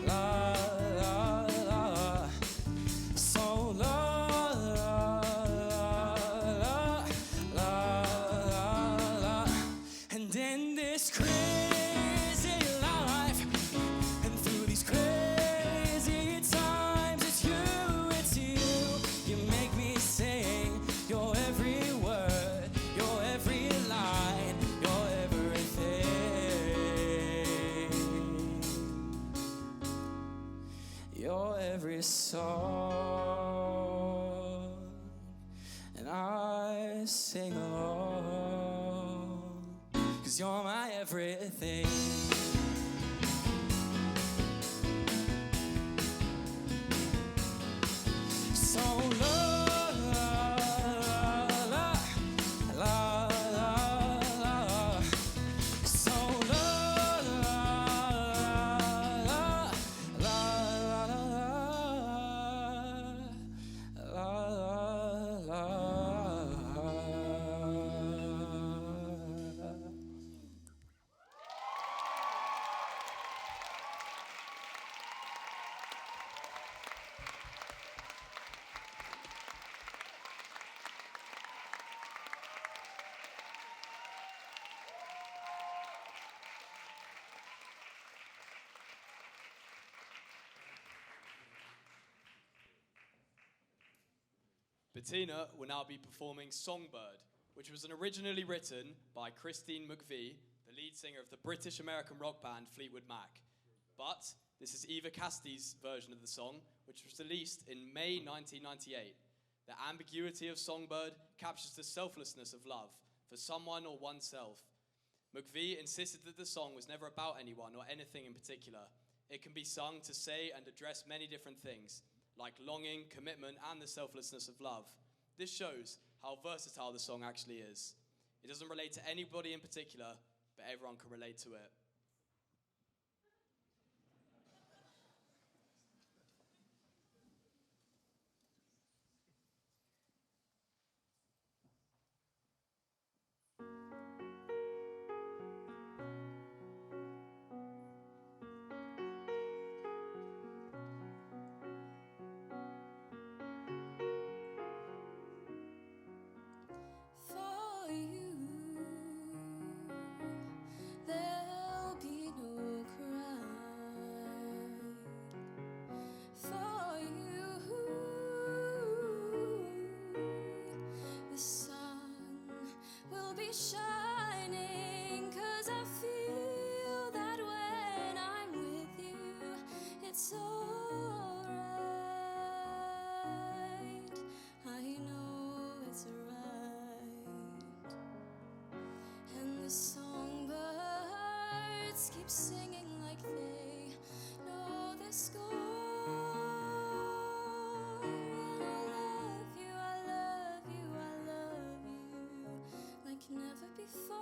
la la. So la la la la la. And in this crazy life, and through these crazy times, it's you, you make me sing your every word, your every line, your everything. Your every song, and I sing along, 'cause you're my everything. So la la la la la la. So la la la la la la la la. Bettina will now be performing Songbird, which was originally written by Christine McVie, the lead singer of the British-American rock band Fleetwood Mac. But this is Eva Cassidy's version of the song, which was released in May 1998. The ambiguity of Songbird captures the selflessness of love for someone or oneself. McVie insisted that the song was never about anyone or anything in particular. It can be sung to say and address many different things, like longing, commitment, and the selflessness of love. This shows how versatile the song actually is. It doesn't relate to anybody in particular, but everyone can relate to it. For you, there'll be no cry. For you, the sun will be shining, 'cause I feel that when I'm with you, it's alright. I know it's right. And the songbirds keep singing like they know the score. And I love you, I love you, I love you like never before.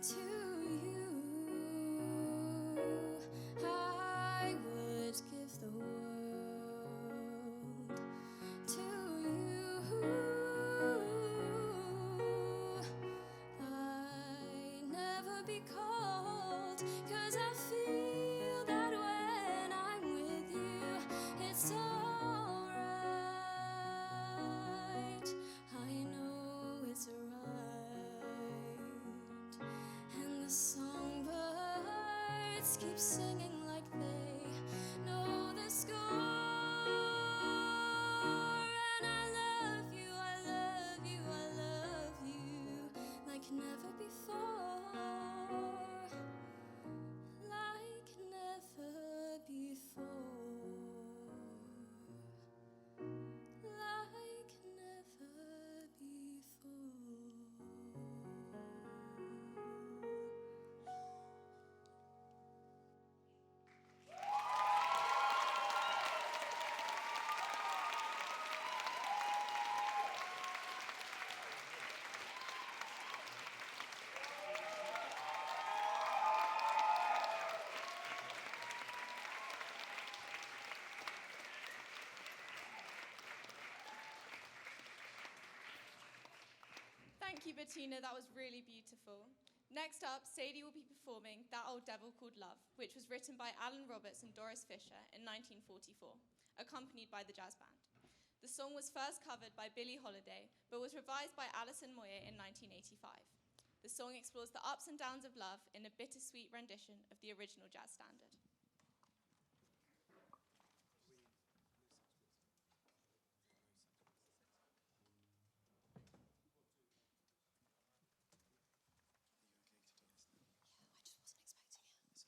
To you, I would give the world. To you, I'd never be cold, 'cause I feel that when I'm with you, it's alright. I know it's right. And the songbirds keep singing like they know the score. And I love you, I love you, I love you like never before. Like never before. Like never before. Thank you, Bettina. That was really beautiful. Next up, Sadie will be performing That Old Devil Called Love, which was written by Alan Roberts and Doris Fisher in 1944, accompanied by the jazz band. The song was first covered by Billie Holiday, but was revised by Alison Moyer in 1985. The song explores the ups and downs of love in a bittersweet rendition of the original jazz standard. I just wasn't expecting it.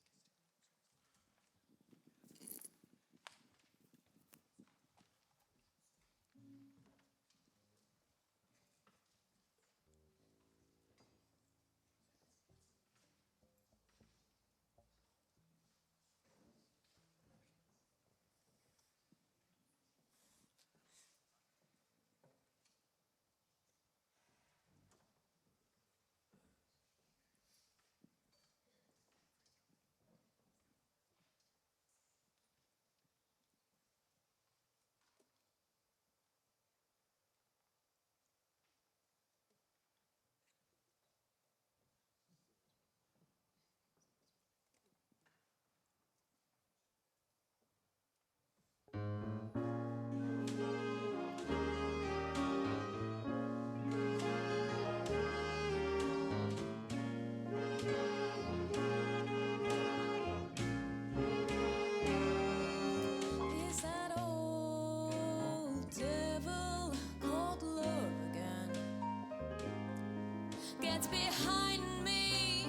gets behind me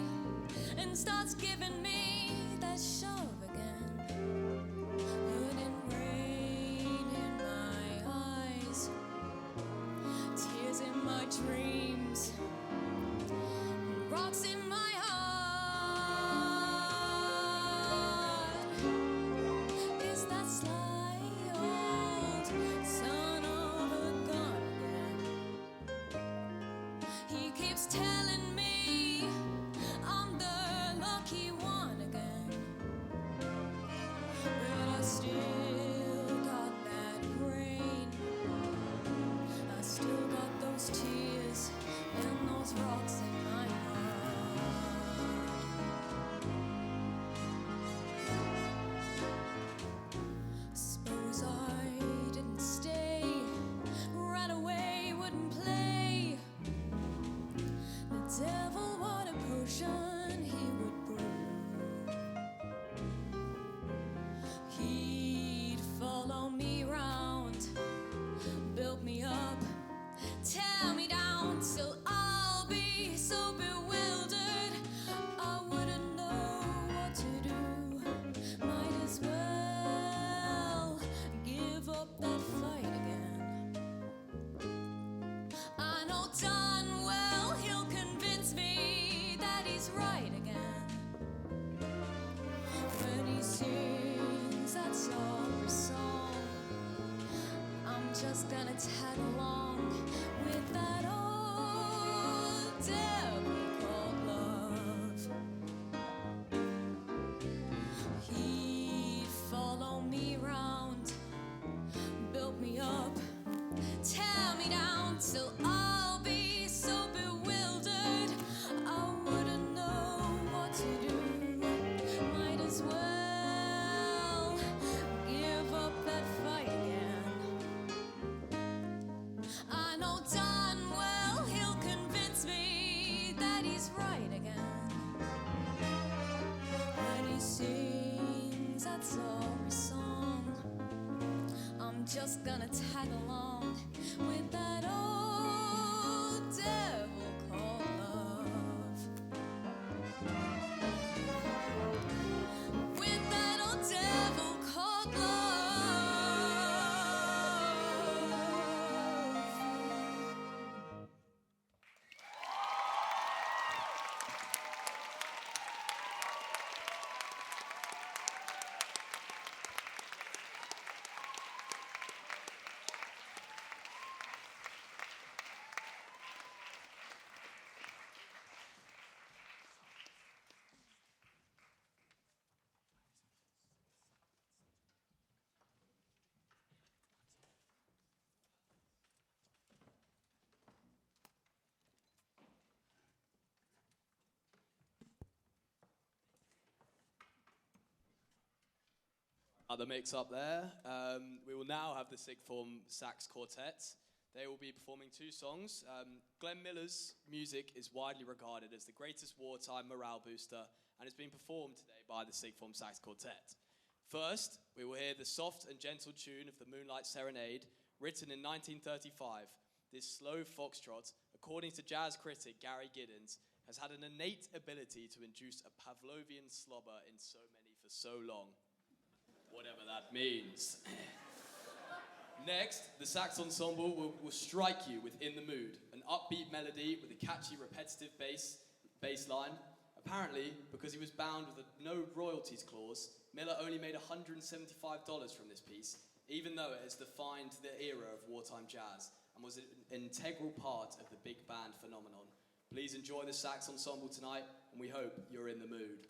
and starts giving me that shove again. Putting rain in my eyes, tears in my dreams, rocks in my heart. Is that sly old son of a gun again? He keeps telling me I'm the lucky one again, but I still got that rain. I still got those tears and those rocks in my heart. Suppose I didn't stay, ran away, wouldn't play. The devil, what a potion he would brew. He'd follow me round, build me up, tear me down till I'll be so bewildered I wouldn't know what to do. Might as well give up that fight again. I know darn well he'll convince me that he's right again. When he sings that sorry song, I'm just gonna tag along with that old devil called love. He'd follow me round, build me up, tear me down till I'll be so bewildered I wouldn't know what to do. Might as well give up that fight again. I know darn well he'll convince me that he's right again. When he sings that sorry song, I'm just gonna tag along with that old devil called love. With that old devil called love. The mix up there. We will now have the Sixth Form Sax Quartet. They will be performing two songs. Glenn Miller's music is widely regarded as the greatest wartime morale booster, and it's being performed today by the Sixth Form Sax Quartet. First, we will hear the soft and gentle tune of the Moonlight Serenade, written in 1935. This slow foxtrot, according to jazz critic Gary Giddens, has had an innate ability to induce a Pavlovian slobber in so many for so long. Whatever that means. Next, the sax ensemble will strike you within the mood. An upbeat melody with a catchy repetitive bass line. Apparently, because he was bound with a no royalties clause, Miller only made $175 from this piece, even though it has defined the era of wartime jazz and was an integral part of the big band phenomenon. Please enjoy the sax ensemble tonight, and we hope you're in the mood.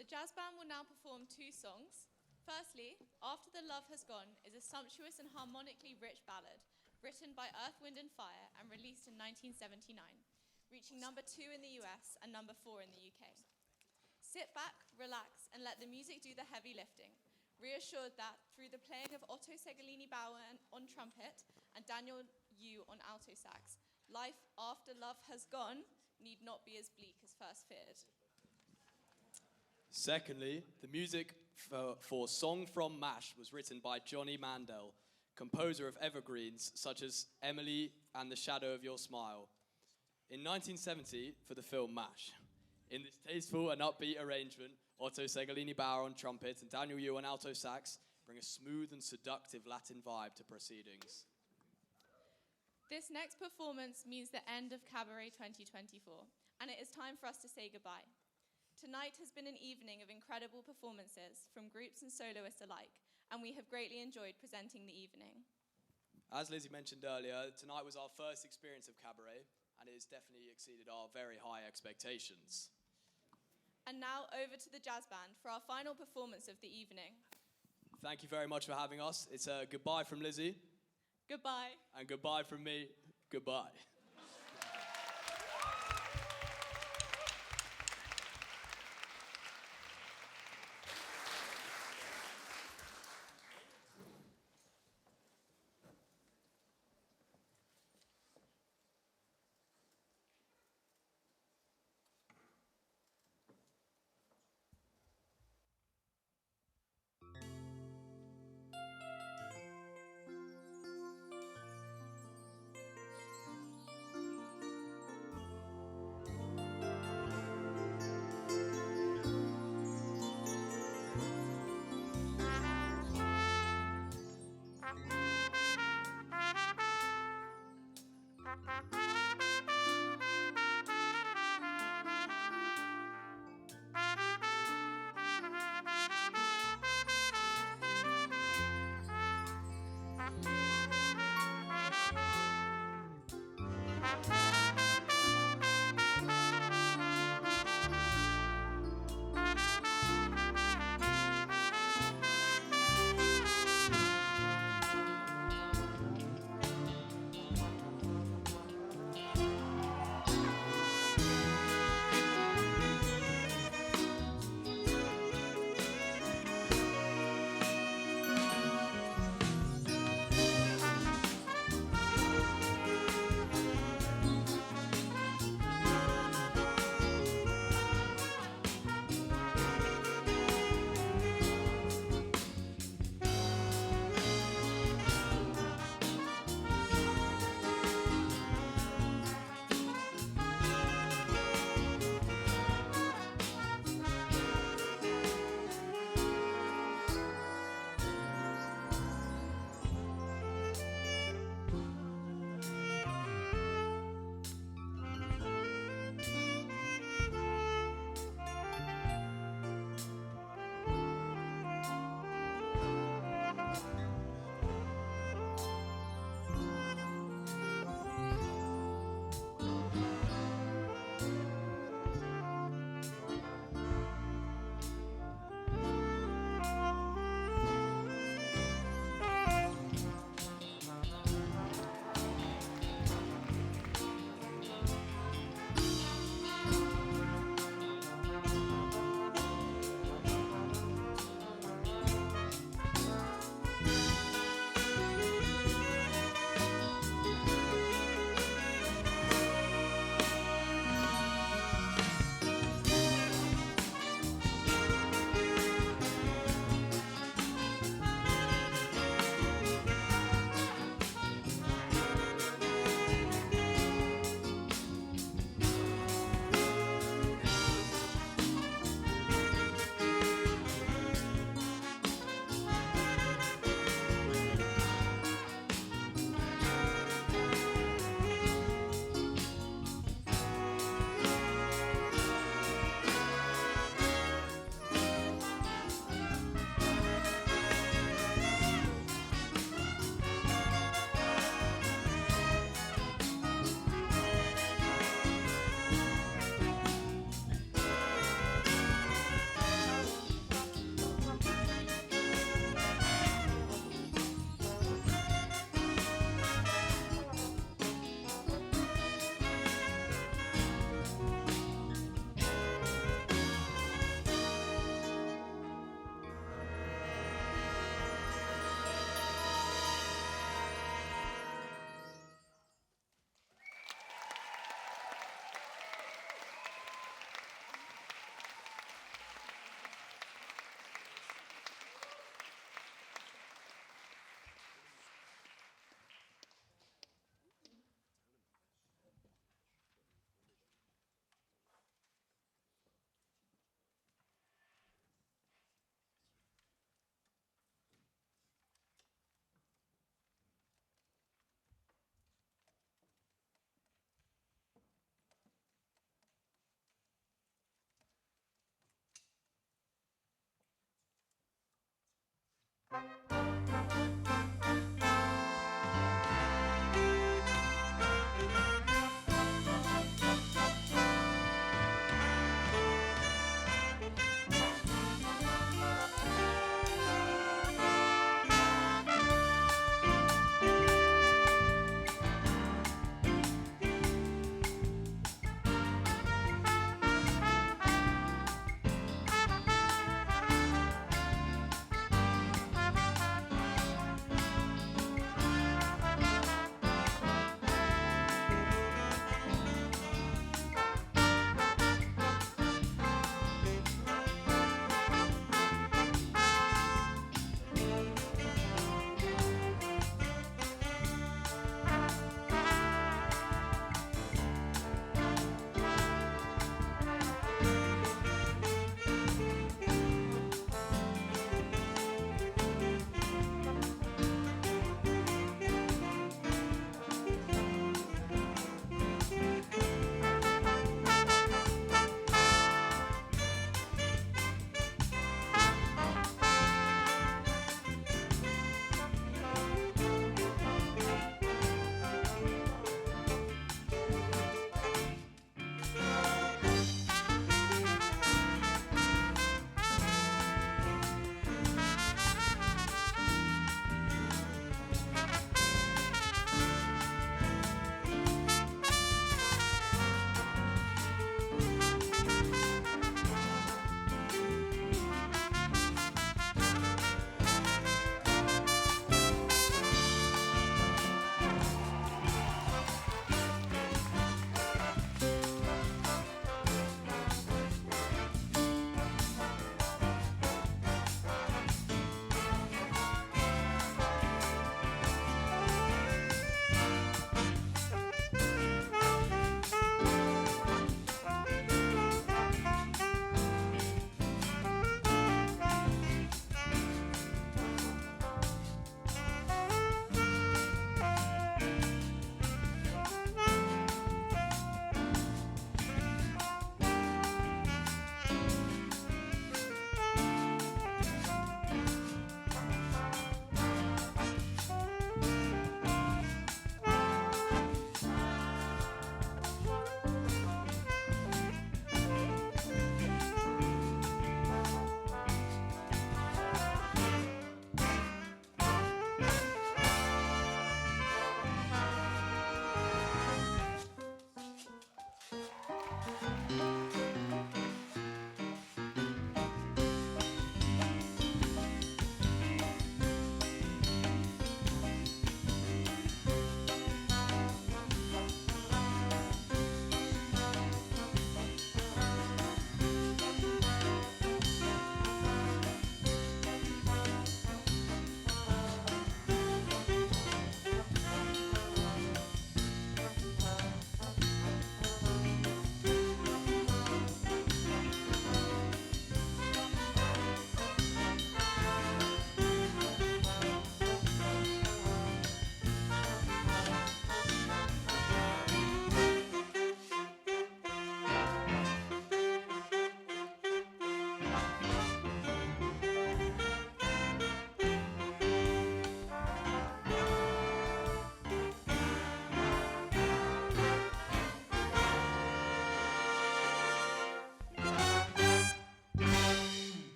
The jazz band will now perform two songs. Firstly, After the Love Has Gone is a sumptuous and harmonically rich ballad written by Earth, Wind and Fire and released in 1979, reaching number 2 in the US and number 4 in the UK. Sit back, relax, and let the music do the heavy lifting, reassured that through the playing of Otto Segolini-Bauer on trumpet and Daniel Yu on alto sax, life after love has gone need not be as bleak as first feared. Secondly, the music for Song from MASH was written by Johnny Mandel, composer of evergreens such as Emily and The Shadow of Your Smile. In 1970, for the film MASH. In this tasteful and upbeat arrangement, Otto Segolini-Bauer on trumpet and Daniel Yu on alto sax bring a smooth and seductive Latin vibe to proceedings. This next performance means the end of Cabaret 2024, and it is time for us to say goodbye. Tonight has been an evening of incredible performances from groups and soloists alike, and we have greatly enjoyed presenting the evening. As Lizzie mentioned earlier, tonight was our first experience of Cabaret, and it has definitely exceeded our very high expectations. And now over to the jazz band for our final performance of the evening. Thank you very much for having us. It's a goodbye from Lizzie. Goodbye. And goodbye from me. Goodbye.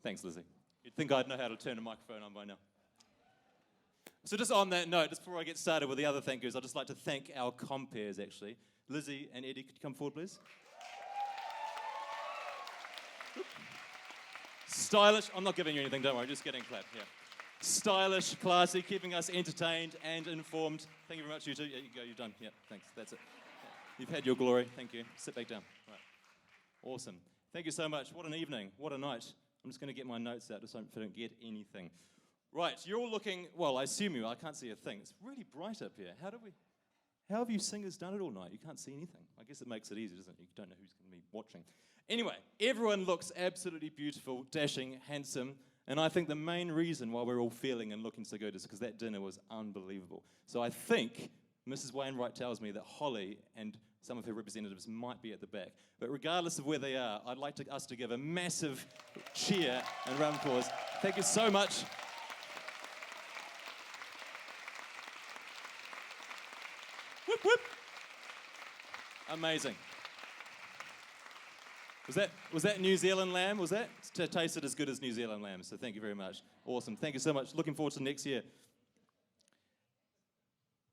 Thanks, Lizzie. You'd think I'd know how to turn a microphone on by now. So just on that note, just before I get started with the other thank yous, I'd just like to thank our compeers, actually. Lizzie and Eddie, could you come forward, please? Stylish. I'm not giving you anything, don't worry, just getting clapped here. Stylish, classy, keeping us entertained and informed. Thank you very much, you two. Yeah, you go, you're done. Yeah, thanks, that's it. You've had your glory, thank you. Sit back down. Right. Awesome. Thank you so much. What an evening, what a night. I'm just going to get my notes out just so I don't get anything. Right, you're all looking, well, I assume I can't see a thing. It's really bright up here. How have you singers done it all night? You can't see anything. I guess it makes it easy, doesn't it? You don't know who's going to be watching. Anyway, everyone looks absolutely beautiful, dashing, handsome, and I think the main reason why we're all feeling and looking so good is because that dinner was unbelievable. So I think Mrs. Wainwright tells me that Holly and some of her representatives might be at the back. But regardless of where they are, I'd like us to give a massive cheer and round of applause. Thank you so much. Whoop, whoop. Amazing. Was that New Zealand lamb? Was that? It tasted as good as New Zealand lamb, so thank you very much. Awesome. Thank you so much. Looking forward to next year.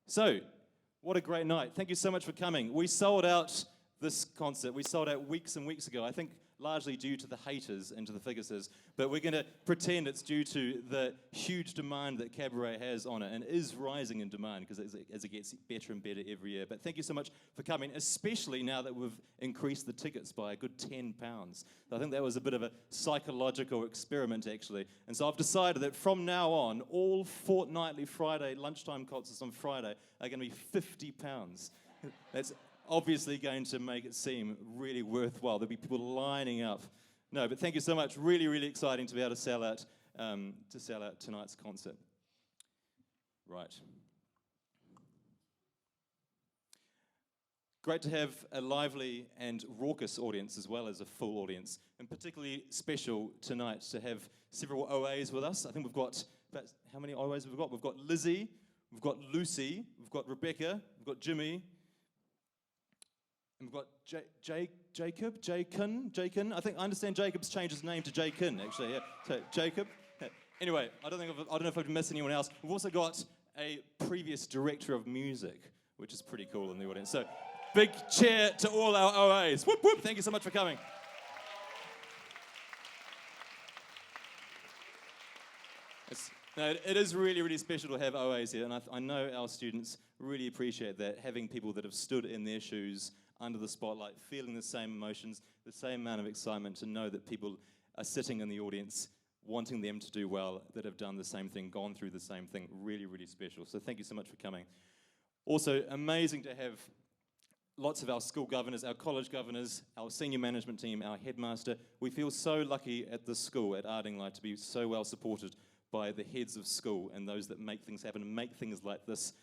So, what a great night. Thank you so much for coming. We sold out this concert. We sold out weeks and weeks ago, I think largely due to the haters and to the figuses, but we're going to pretend it's due to the huge demand that Cabaret has on it and is rising in demand because as it gets better and better every year. But thank you so much for coming, especially now that we've increased the tickets by a good £10. So I think that was a bit of a psychological experiment, actually. And so I've decided that from now on, all fortnightly Friday lunchtime concerts on Friday are going to be £50. That's obviously going to make it seem really worthwhile. There'll be people lining up. No, but thank you so much. Really, really exciting to be able to sell out tonight's concert. Right. Great to have a lively and raucous audience as well as a full audience, and particularly special tonight to have several OAs with us. I think we've got, how many OAs have we got? We've got Lizzie, we've got Lucy, we've got Rebecca, we've got Jimmy, and we've got Jacob. I understand Jacob's changed his name to Jakin, actually. Yeah. So Jacob. Anyway, I don't know if I've missed anyone else. We've also got a previous director of music, which is pretty cool in the audience. So big cheer to all our OAs. Whoop whoop! Thank you so much for coming. It is really, really special to have OAs here, and I know our students really appreciate that, having people that have stood in their shoes under the spotlight, feeling the same emotions, the same amount of excitement, to know that people are sitting in the audience wanting them to do well, that have done the same thing, gone through the same thing. Really, really special. So thank you so much for coming. Also, amazing to have lots of our school governors, our college governors, our senior management team, our headmaster. We feel so lucky at this school, at Ardingly, to be so well supported by the heads of school and those that make things happen and make things like this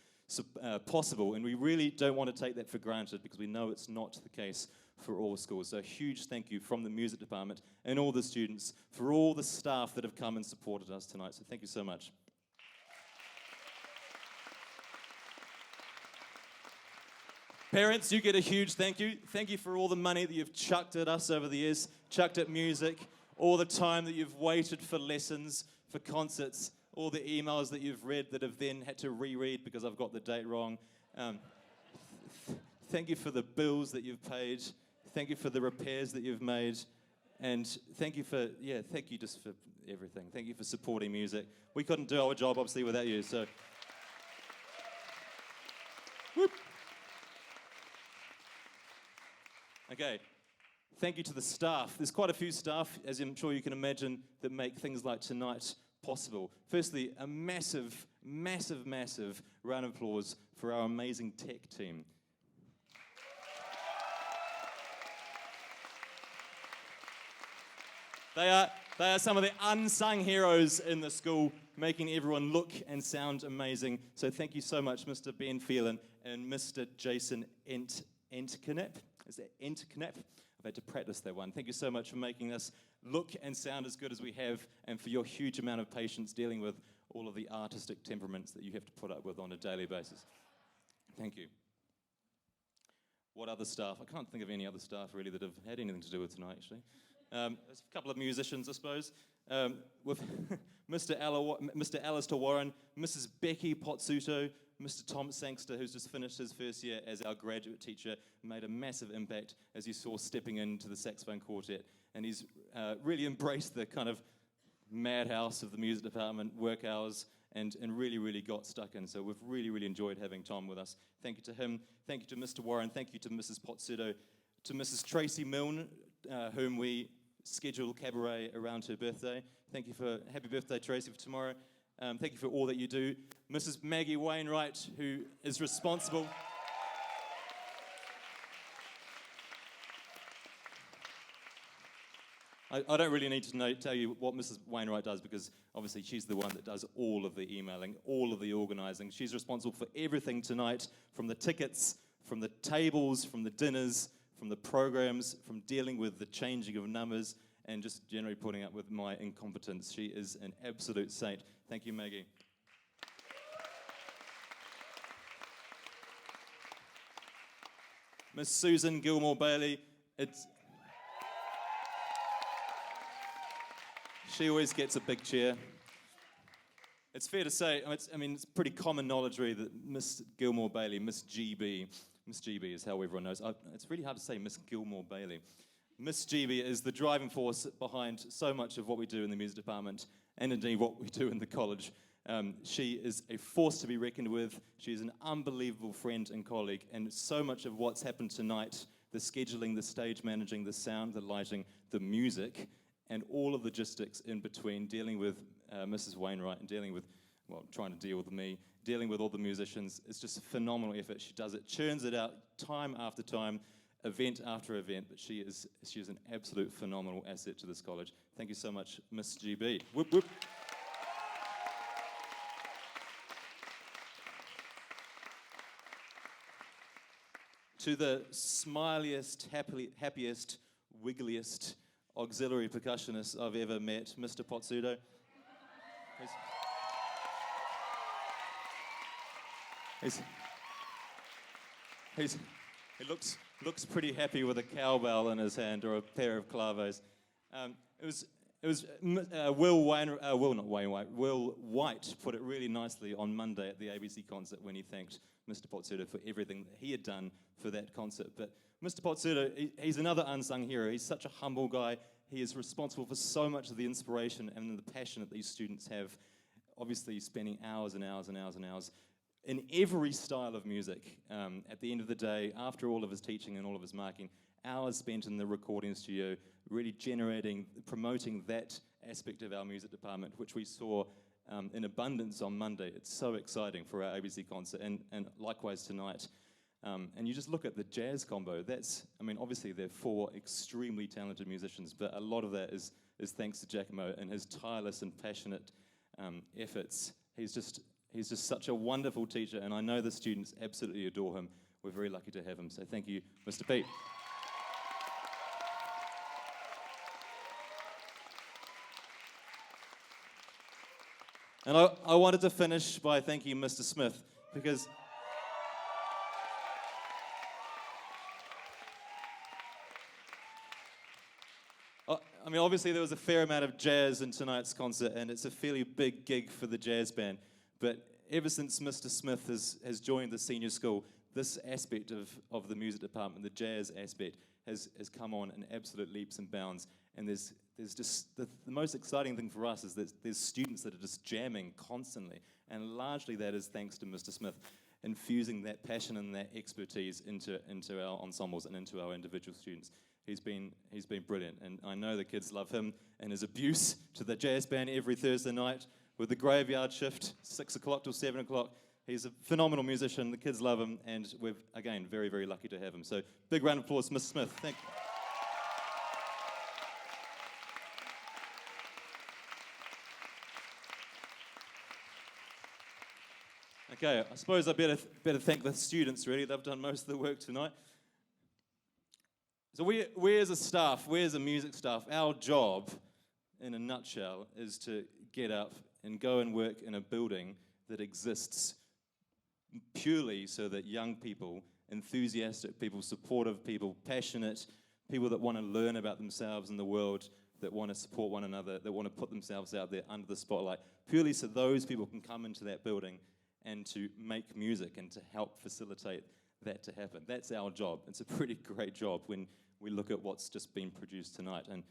possible, and we really don't want to take that for granted because we know it's not the case for all schools. So a huge thank you from the music department and all the students for all the staff that have come and supported us tonight. So thank you so much. Parents, you get a huge thank you. Thank you for all the money that you've chucked at us over the years, chucked at music, all the time that you've waited for lessons, for concerts, all the emails that you've read that have then had to reread because I've got the date wrong. Thank you for the bills that you've paid. Thank you for the repairs that you've made. And thank you just for everything. Thank you for supporting music. We couldn't do our job, obviously, without you, so. Whoop. Okay. Thank you to the staff. There's quite a few staff, as I'm sure you can imagine, that make things like tonight possible. Firstly, a massive, massive, massive round of applause for our amazing tech team. They are some of the unsung heroes in the school, making everyone look and sound amazing. So thank you so much, Mr. Ben Phelan and Mr. Jason Entknap. Is that Entknap? I've had to practice that one. Thank you so much for making us look and sound as good as we have, and for your huge amount of patience dealing with all of the artistic temperaments that you have to put up with on a daily basis. Thank you. What other staff? I can't think of any other staff really that have had anything to do with tonight, actually. There's a couple of musicians, I suppose, with Mr. Alistair Warren, Mrs. Becky Potsuto, Mr. Tom Sangster, who's just finished his first year as our graduate teacher, made a massive impact, as you saw, stepping into the saxophone quartet. and he's really embraced the kind of madhouse of the music department, work hours, and really, really got stuck in. So we've really, really enjoyed having Tom with us. Thank you to him. Thank you to Mr. Warren. Thank you to Mrs. Pozzuto, to Mrs. Tracy Milne, whom we schedule Cabaret around her birthday. Thank you for happy birthday, Tracy, for tomorrow. Thank you for all that you do. Mrs. Maggie Wainwright, who is responsible. I don't really need to tell you what Mrs. Wainwright does, because obviously she's the one that does all of the emailing, all of the organising. She's responsible for everything tonight, from the tickets, from the tables, from the dinners, from the programs, from dealing with the changing of numbers, and just generally putting up with my incompetence. She is an absolute saint. Thank you, Maggie. Miss Susan Gilmore-Bailey, she always gets a big cheer. It's fair to say, it's pretty common knowledge really that Miss Gilmore-Bailey, Miss GB is how everyone knows. It's really hard to say Miss Gilmore-Bailey. Miss GB is the driving force behind so much of what we do in the music department, and indeed what we do in the college. She is a force to be reckoned with. She's an unbelievable friend and colleague, and so much of what's happened tonight, the scheduling, the stage managing, the sound, the lighting, the music, and all of the logistics in between, dealing with Mrs. Wainwright and trying to deal with me, dealing with all the musicians. It's just a phenomenal effort. She does it, churns it out time after time, event after event, but she is an absolute phenomenal asset to this college. Thank you so much, Miss GB. Whoop, whoop. To the smiliest, happiest, wiggliest auxiliary percussionist I've ever met, Mr. Pozzuto. He looks pretty happy with a cowbell in his hand or a pair of claves. It was Will White put it really nicely on Monday at the ABC concert when he thanked Mr. Pozzuto for everything that he had done for that concert. But Mr. Pozzuto, he's another unsung hero. He's such a humble guy. He is responsible for so much of the inspiration and the passion that these students have, obviously spending hours and hours and hours and hours in every style of music. At the end of the day, after all of his teaching and all of his marking, hours spent in the recording studio, really promoting that aspect of our music department, which we saw in abundance on Monday. It's so exciting for our ABC concert, and likewise tonight. And you just look at the jazz combo. Obviously they're four extremely talented musicians, but a lot of that is thanks to Giacomo and his tireless and passionate efforts. He's just such a wonderful teacher, and I know the students absolutely adore him. We're very lucky to have him, so thank you, Mr. Pete. And I wanted to finish by thanking Mr. Smith, because obviously there was a fair amount of jazz in tonight's concert, and it's a fairly big gig for the jazz band. But ever since Mr. Smith has joined the senior school, this aspect of the music department, the jazz aspect, has come on in absolute leaps and bounds. And there's just the most exciting thing for us is that there's students that are just jamming constantly, and largely that is thanks to Mr. Smith infusing that passion and that expertise into our ensembles and into our individual students. He's been brilliant, and I know the kids love him and his abuse to the jazz band every Thursday night with the graveyard shift, 6 o'clock till 7 o'clock. He's a phenomenal musician. The kids love him, and we're, again, very, very lucky to have him. So big round of applause, Mr. Smith. Thank you. Okay, I suppose I better thank the students, really. They've done most of the work tonight. So we as a staff, we as a music staff, our job, in a nutshell, is to get up and go and work in a building that exists purely so that young people, enthusiastic people, supportive people, passionate people that want to learn about themselves and the world, that want to support one another, that want to put themselves out there under the spotlight, purely so those people can come into that building and to make music and to help facilitate that to happen. That's our job. It's a pretty great job when we look at what's just been produced tonight. And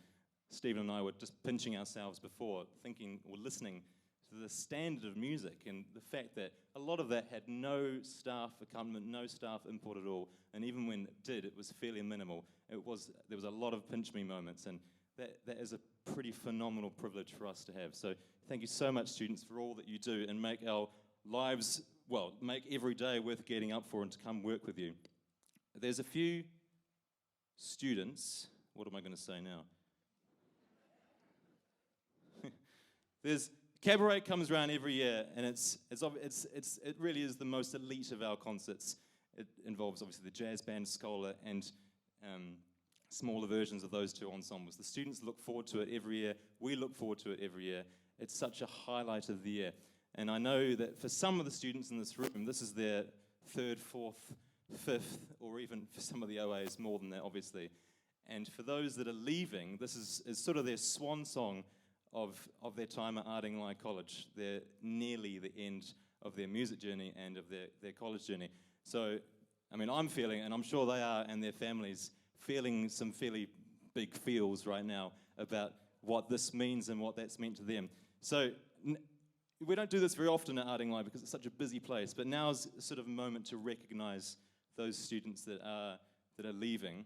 Stephen and I were just pinching ourselves before, thinking or listening to the standard of music and the fact that a lot of that had no staff accompaniment, no staff input at all, and even when it did, it was fairly minimal. There was a lot of pinch me moments, and that is a pretty phenomenal privilege for us to have. So thank you so much, students, for all that you do and make our lives, well, make every day worth getting up for and to come work with you. There's a few students, what am I going to say now? Cabaret comes around every year, and it really is the most elite of our concerts. It involves obviously the jazz band, Schola, and smaller versions of those two ensembles. The students look forward to it every year. We look forward to it every year. It's such a highlight of the year. And I know that for some of the students in this room, this is their third, fourth, fifth, or even for some of the OAs more than that, obviously. And for those that are leaving, this is sort of their swan song of their time at Ardingly College. They're nearly the end of their music journey and of their college journey. So, I mean, I'm feeling, and I'm sure they are, and their families, feeling some fairly big feels right now about what this means and what that's meant to them. So, we don't do this very often at Ardingly because it's such a busy place, but now's sort of a moment to recognize those students that are leaving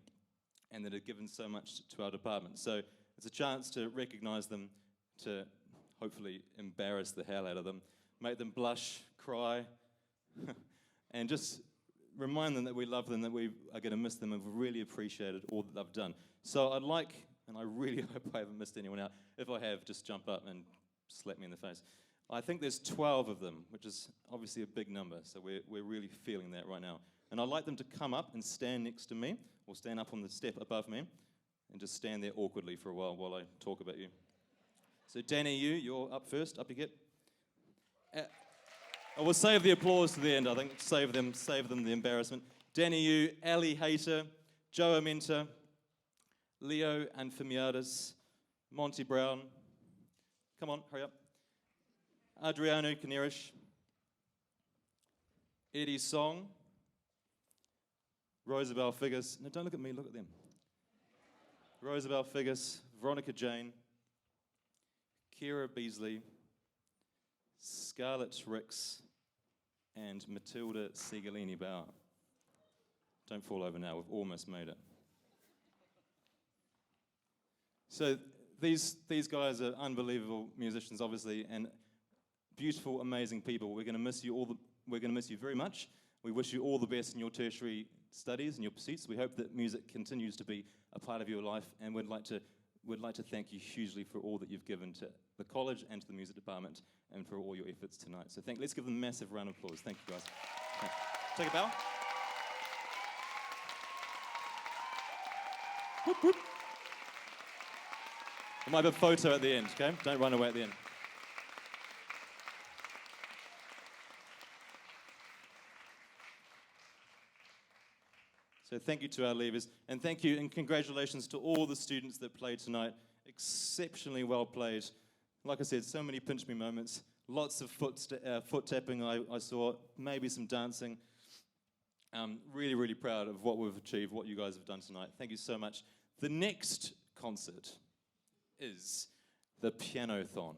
and that have given so much to our department. So, it's a chance to recognize them, to hopefully embarrass the hell out of them, make them blush, cry, and just remind them that we love them, that we are going to miss them, and we've really appreciated all that they've done. So I'd like, and I really hope I haven't missed anyone out. If I have, just jump up and slap me in the face. I think there's 12 of them, which is obviously a big number, so we're really feeling that right now. And I'd like them to come up and stand next to me, or stand up on the step above me, and just stand there awkwardly for a while I talk about you. So Danny, you're up first. Up you get. I will save the applause to the end, I think. Save them the embarrassment. Danny, Ali Hayter, Joe Amenta, Leo Anfimiades, Monty Brown. Come on, hurry up. Adriano Canerish, Eddie Song, Rosabelle Figgis. No, don't look at me, look at them. Rosabelle Figgis, Veronica Jane, Kira Beasley, Scarlett Ricks, and Matilda Segalini Bauer. Don't fall over now, we've almost made it. So these guys are unbelievable musicians, obviously, and beautiful, amazing people. We're going to miss you we're going to miss you very much. We wish you all the best in your tertiary studies and your pursuits. We hope that music continues to be a part of your life, and we'd like to thank you hugely for all that you've given to the college and to the music department and for all your efforts tonight. So let's give them a massive round of applause. Thank you, guys. Take a bow. Whoop, whoop. We might have a photo at the end, okay? Don't run away at the end. So thank you to our leavers, and thank you and congratulations to all the students that played tonight. Exceptionally well played. Like I said, so many pinch me moments, lots of foot tapping I saw, maybe some dancing. Really, really proud of what we've achieved, what you guys have done tonight. Thank you so much. The next concert is the Pianothon.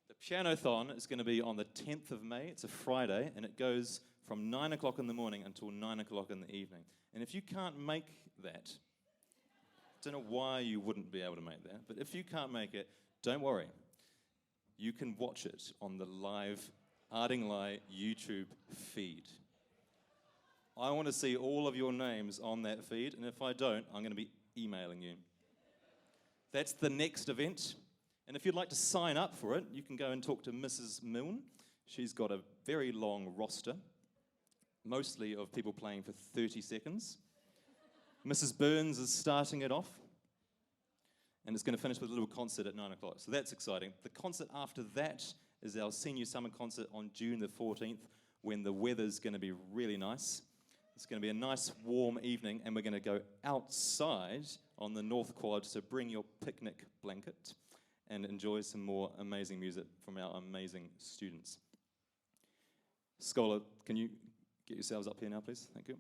The Pianothon is going to be on the 10th of May. It's a Friday, and it goes from 9 o'clock in the morning until 9 o'clock in the evening. And if you can't make that, I don't know why you wouldn't be able to make that, but if you can't make it, don't worry. You can watch it on the live Ardingly YouTube feed. I want to see all of your names on that feed, and if I don't, I'm going to be emailing you. That's the next event. And if you'd like to sign up for it, you can go and talk to Mrs. Milne. She's got a very long roster, mostly of people playing for 30 seconds. Mrs. Burns is starting it off, and it's going to finish with a little concert at 9 o'clock, so that's exciting. The concert after that is our senior summer concert on June the 14th, when the weather's going to be really nice. It's going to be a nice warm evening, and we're going to go outside on the North Quad, so bring your picnic blanket and enjoy some more amazing music from our amazing students. Schola, can you get yourselves up here now, please? Thank you.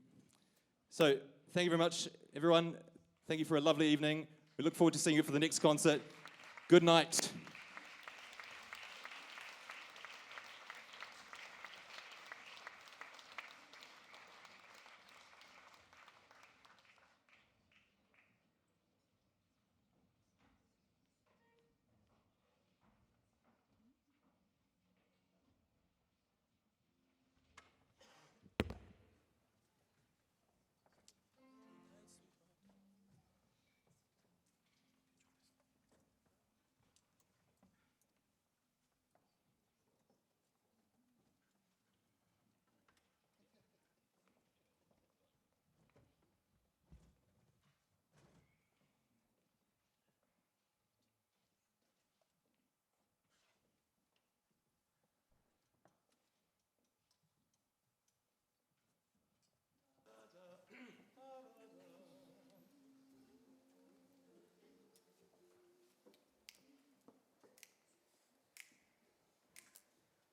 So, thank you very much, everyone. Thank you for a lovely evening. We look forward to seeing you for the next concert. Good night.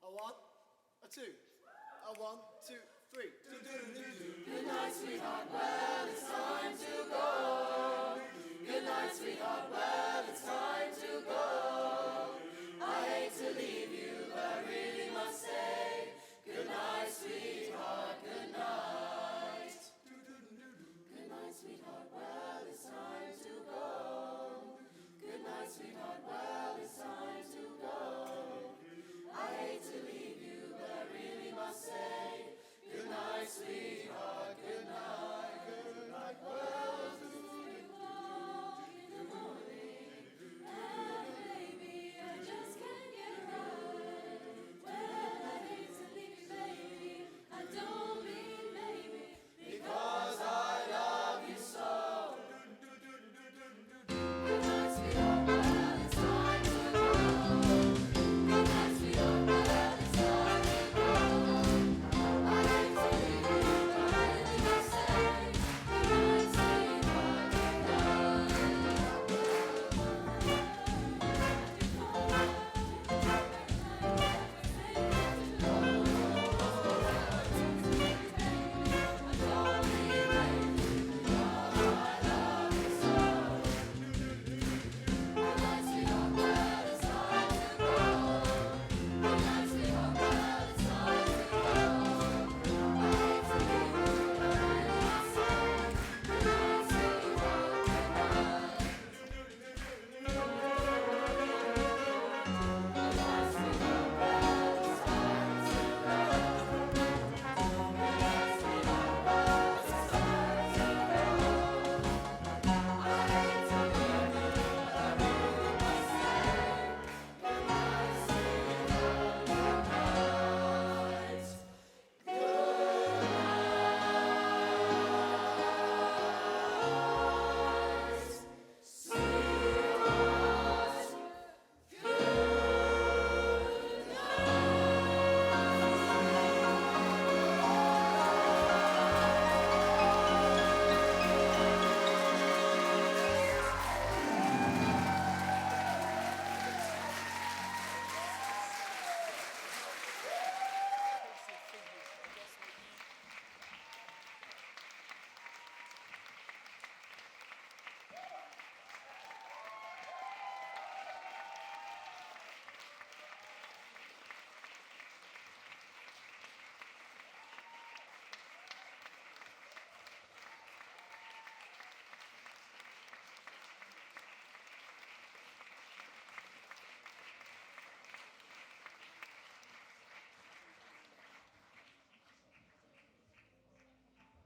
A one, a two, a one, two, three.